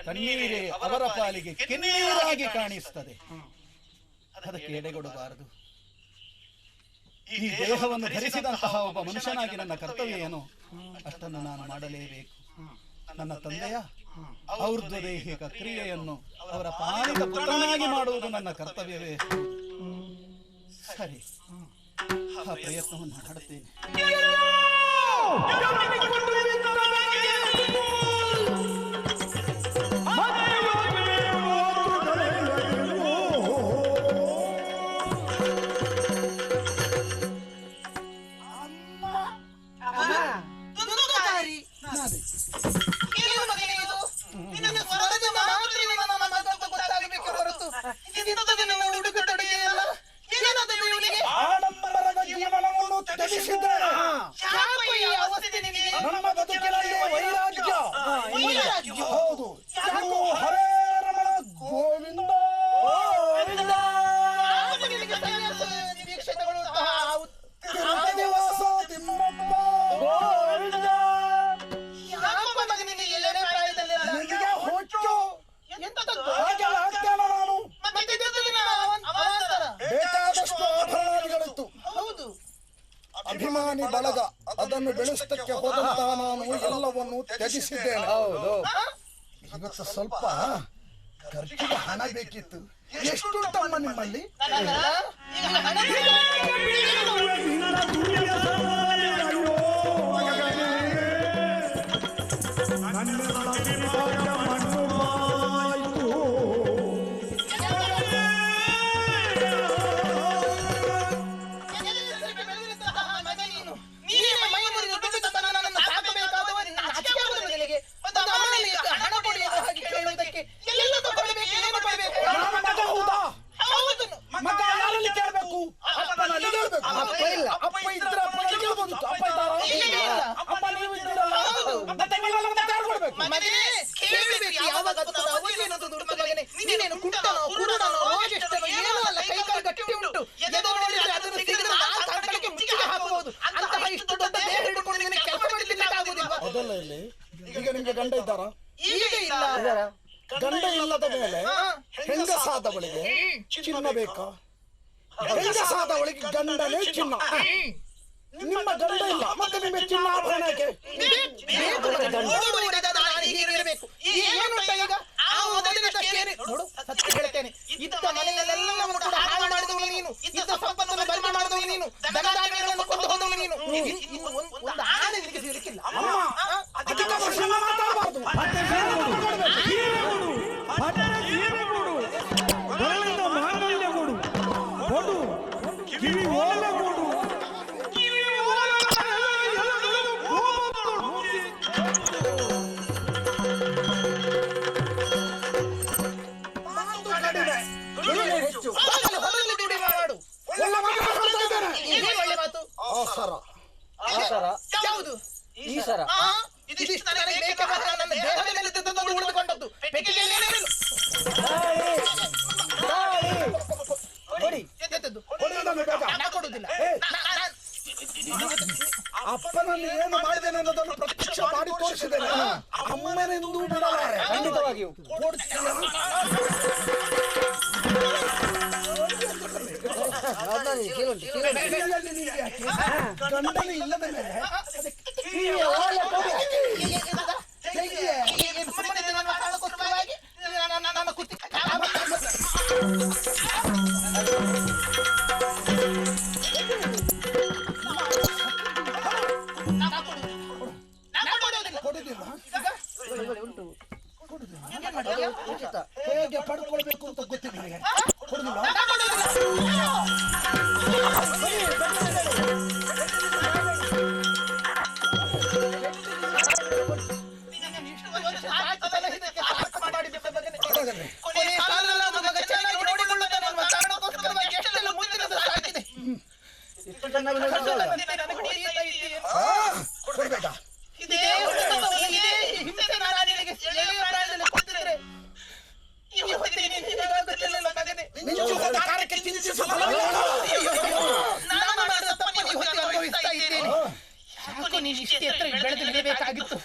ಕಣ್ಣೀರೇ ಅವರ ಪಾಲಿಗೆ ಕೆನ್ನೀರಾಗಿ ಕಾಣಿಸ್ತದೆ. ಅದಕ್ಕೆ ಎಡೆಗೊಡಬಾರದು. ಈ ದೇಹವನ್ನು ಧರಿಸಿದಂತಹ ಒಬ್ಬ ಮನುಷ್ಯನಾಗಿ ನನ್ನ ಕರ್ತವ್ಯ ಏನು, ಅಷ್ಟನ್ನು ನಾನು ಮಾಡಲೇಬೇಕು. ನನ್ನ ತಂದೆಯ ಔರ್ಧ್ವದೇಹಿಕ ಕ್ರಿಯೆಯನ್ನು ಅವರ ಪಾಲಿತ ಪುತ್ರನಾಗಿ ಮಾಡುವುದು ನನ್ನ ಕರ್ತವ್ಯವೇ. ಸರಿ, ಆ ಪ್ರಯತ್ನವನ್ನು ಮಾಡುತ್ತೇನೆ. ಆಡಂಬರದ ಜೀವನವನ್ನು ತ್ಯಜಿಸಿದ್ದೇನೆ. ನಮ್ಮ ಬದುಕಿನಲ್ಲಿ ವೈರಾಗ್ಯ. ಹೌದು, ಹರೇ ರಮಣ ಗೋವಿಂದ. ನಿವಾಸ ತಿಮ್ಮಪ್ಪ ಗೋವಿಂದ. ನಿನಗೆ ಹುಚ್ಚು ಹಾಗೆಲ್ಲ ಹಾಕ್ತೇನೆ ನಾನು. ಬೇಕಾದಷ್ಟು ಆಭರಣಗಳಿತ್ತು. ಅಭಿಮಾನಿ ಬಳಗ, ಅದನ್ನು ಬೆಳೆಸಕ್ಕೆ ಹೋದಂತಹ ನಾನು ಎಲ್ಲವನ್ನು ತ್ಯಜಿಸಿದ್ದೇನೆ. ಹೌದು, ಇವತ್ತು ಸ್ವಲ್ಪ ಖರ್ಚಿಗೆ ಹಣ ಬೇಕಿತ್ತು. ಎಷ್ಟುಂಟಮ್ಮ ನಿಮ್ಮಲ್ಲಿ? ಈಗ ನಿಮ್ಗೆ ಗಂಡ ಇದ್ದಾರಾ? ಗಂಡ ಇಲ್ಲದ ಮೇಲೆ ಹೆಂಗಸಾದವಳಿಗೆ ಚಿನ್ನ ಬೇಕಾ? ಹೆಂಗಸಾದವಳಿಗೆ ಗಂಡನೇ ಚಿನ್ನ. ನಿಮ್ಮ ಗಂಡ ಇಲ್ಲ, ಮತ್ತೆ ನಿಮಗೆ ಚಿನ್ನ ಆಭರಣಕ್ಕೆ ಹೇಳ್ತೇನೆ. ಇದ್ದ ಮನೆಯಲ್ಲೆಲ್ಲವೂ ಕೂಡ ಹಾಳು ಮಾಡಿದವಳು ನೀನು. ಇದ್ದ ಸಂಪತ್ತನ್ನು ಬರಿಮೆ ಮಾಡಿದವಳು ನೀನು. ಧನಧಾನ್ಯಗಳನ್ನು ಕೊಂಡು ಹೋದವಳು ನೀನು. ಇನ್ನು ಒಂದು ಆಣೆ ನಿನಗೆ ಸಿಗಲಿಕ್ಕಿಲ್ಲ. ಸರ. ಇದಿಷ್ಟು ನನಗೆ ಬೇಕಾದ ನನ್ನ ದೇಹದ ಮೇಲೆ ತಂದು ಉಳಿದುಕೊಂಡದ್ದು. ಪೆಟ್ಟಿಗೆಯಲ್ಲಿ ಏನೇನಿಲ್ಲ. ಕೊಡಿ. ಎಂತೆಂತದ್ದು? ಕೊಡುವುದನ್ನು ಬೇಡ. ನಾ ಕೊಡುವುದಿಲ್ಲ. ಅಪ್ಪನಲ್ಲಿ ಏನು ಮಾಡಿದ್ದೇನೆ ಅನ್ನೋದನ್ನು ಪ್ರತ್ಯಕ್ಷ ಮಾಡಿ ತೋರಿಸಿದ್ದೇನೆ. ಅಮ್ಮನೆಂದೂ ಬಿಡಲಾರೆ. ಖಂಡಿತವಾಗಿಯೂ ಗಂಡನ ಇಲ್ಲದ ಮೇಲೆ ಹೇಗೆ ಪಡ್ಕೊಳ್ಬೇಕು ಅಂತ ಗೊತ್ತಿಲ್ಲ ನನಗೆ. ಕೊಡುದಿಲ್ಲ. ಕೊಡ್ಬೇಕಾ? ಕಾರ್ಯಕ್ಕೆ ಚಿಂತಿಸುವ ಯಾಕೋ ನೀನು ಇಷ್ಟೇ ಎತ್ತರ ಬೆಳೆದು ನಿಲ್ಲಬೇಕಾಗಿತ್ತು.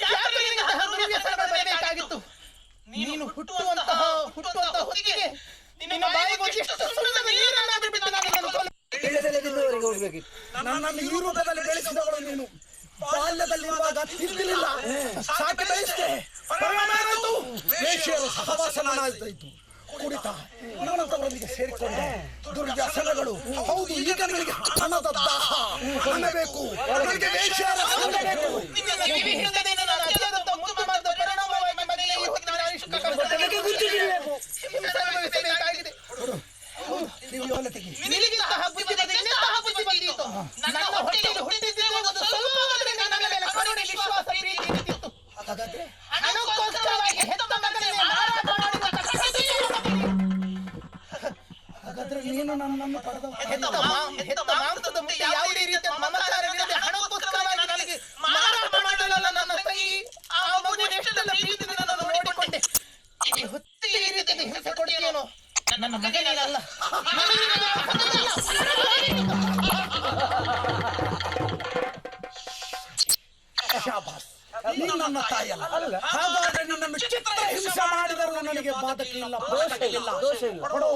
ಯಾಕೋ ನಿನಗೆ ದುರ್ವ್ಯಸನ ಬರಬೇಕಾಗಿತ್ತು. ನೀನು ಹುಟ್ಟುವಂತ ಹೊತ್ತಿಗೆ ನಿನ್ನ ಬಾಯಿಗೆ ಎಷ್ಟು ಸುಣ್ಣದ ನೀರನ್ನಾದ್ರೂ ಬಿಟ್ಟು ನನ್ನನ್ನು ಇಳಿದೆಲೆದಿದ್ದವರೆಗೆ ಹೋಗ್ಬೇಕಿತ್ತು. ನನ್ನನ್ನು ಈ ರೂಪದಲ್ಲಿ ಬೆಳೆಸಿದವಳು ನೀನು. ಬಾಲ್ಯದಲ್ಲಿರುವಾಗ ತಿಂದಿರಲಿಲ್ಲ, ಸಾಕಿ ಬೆಳೆಸಿದೆ. ಪರಿಣಾಮ ವೇಶ್ಯರು ಸಹವಾಸ ನನ್ನಾಯ್ತು. ಕುಡಿತ ನನ್ನಂತವರೊಂದಿಗೆ ಸೇರಿಕೊಂಡೆ. ದುರ್ವ್ಯಸನಗಳು. ಹೌದು, ಈಗ ನನಗೆ ಹಣದ ದಾಹ. ಹಣ ಬೇಕು. ನನಗೆ ವೇಶ್ಯರ ಹಣ ಬೇಕು. ಹಾಗಾದ್ರೆ ನೀನು ನನ್ನನ್ನು ಪಡೆದ ಯಾವುದೇ ರೀತಿಯ ಮಮಕಾರವಿಲ್ಲದೆ ಹಣಕ್ಕೋಸ್ಕರವಾಗಿ ನನಗೆ ಮಾರಾಟ ಮಾಡಲ್ಲ ನನ್ನ ತಾಯಿ. ಆ ಮಗುವಿನ ಎಷ್ಟೆಲ್ಲ ಪ್ರೀತಿಯಿಂದ ನಾನು ನೋಡಿಕೊಂಡೆ. ಹೊತ್ತಿಗೆ ಈ ರೀತಿಯ ಹಿಂಸೆ ಕೊಡ್ತೀಯೇನೋ. ನನ್ನ ಮಗನೇನಲ್ಲ. ಶಾಬಾಸ್, ನೀನು ನನ್ನ ತಾಯಿಯಲ್ಲ. ಹಾಗಾದ್ರೆ ನಿನ್ನನ್ನು ಚಿತ್ರ ಹಿಂಸೆ ಮಾಡಿದರೂ ನನಗೆ ಬಾಧಕ ಇಲ್ಲ, ದೋಷ ಇಲ್ಲ. ಕೊಡು.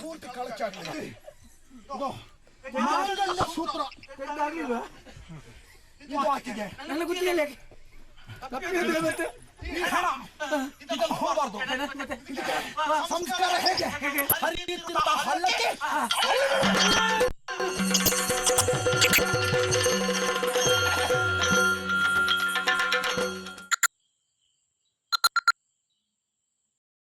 ಪೂರ್ತಿ ಕಳಚಾಗ್ಲಿ. ಸೂತ್ರ ಇದು ಆಕೆಗೆ ನನಗೆ ಗೊತ್ತಿಲ್ಲ. ಹೋಗಬಾರ್ದು. ಸಂಸ್ಕಾರ ಹೇಗೆ ಹರಿಯುತ್ತಿದ್ದ ಹಳ್ಳಕ್ಕೆ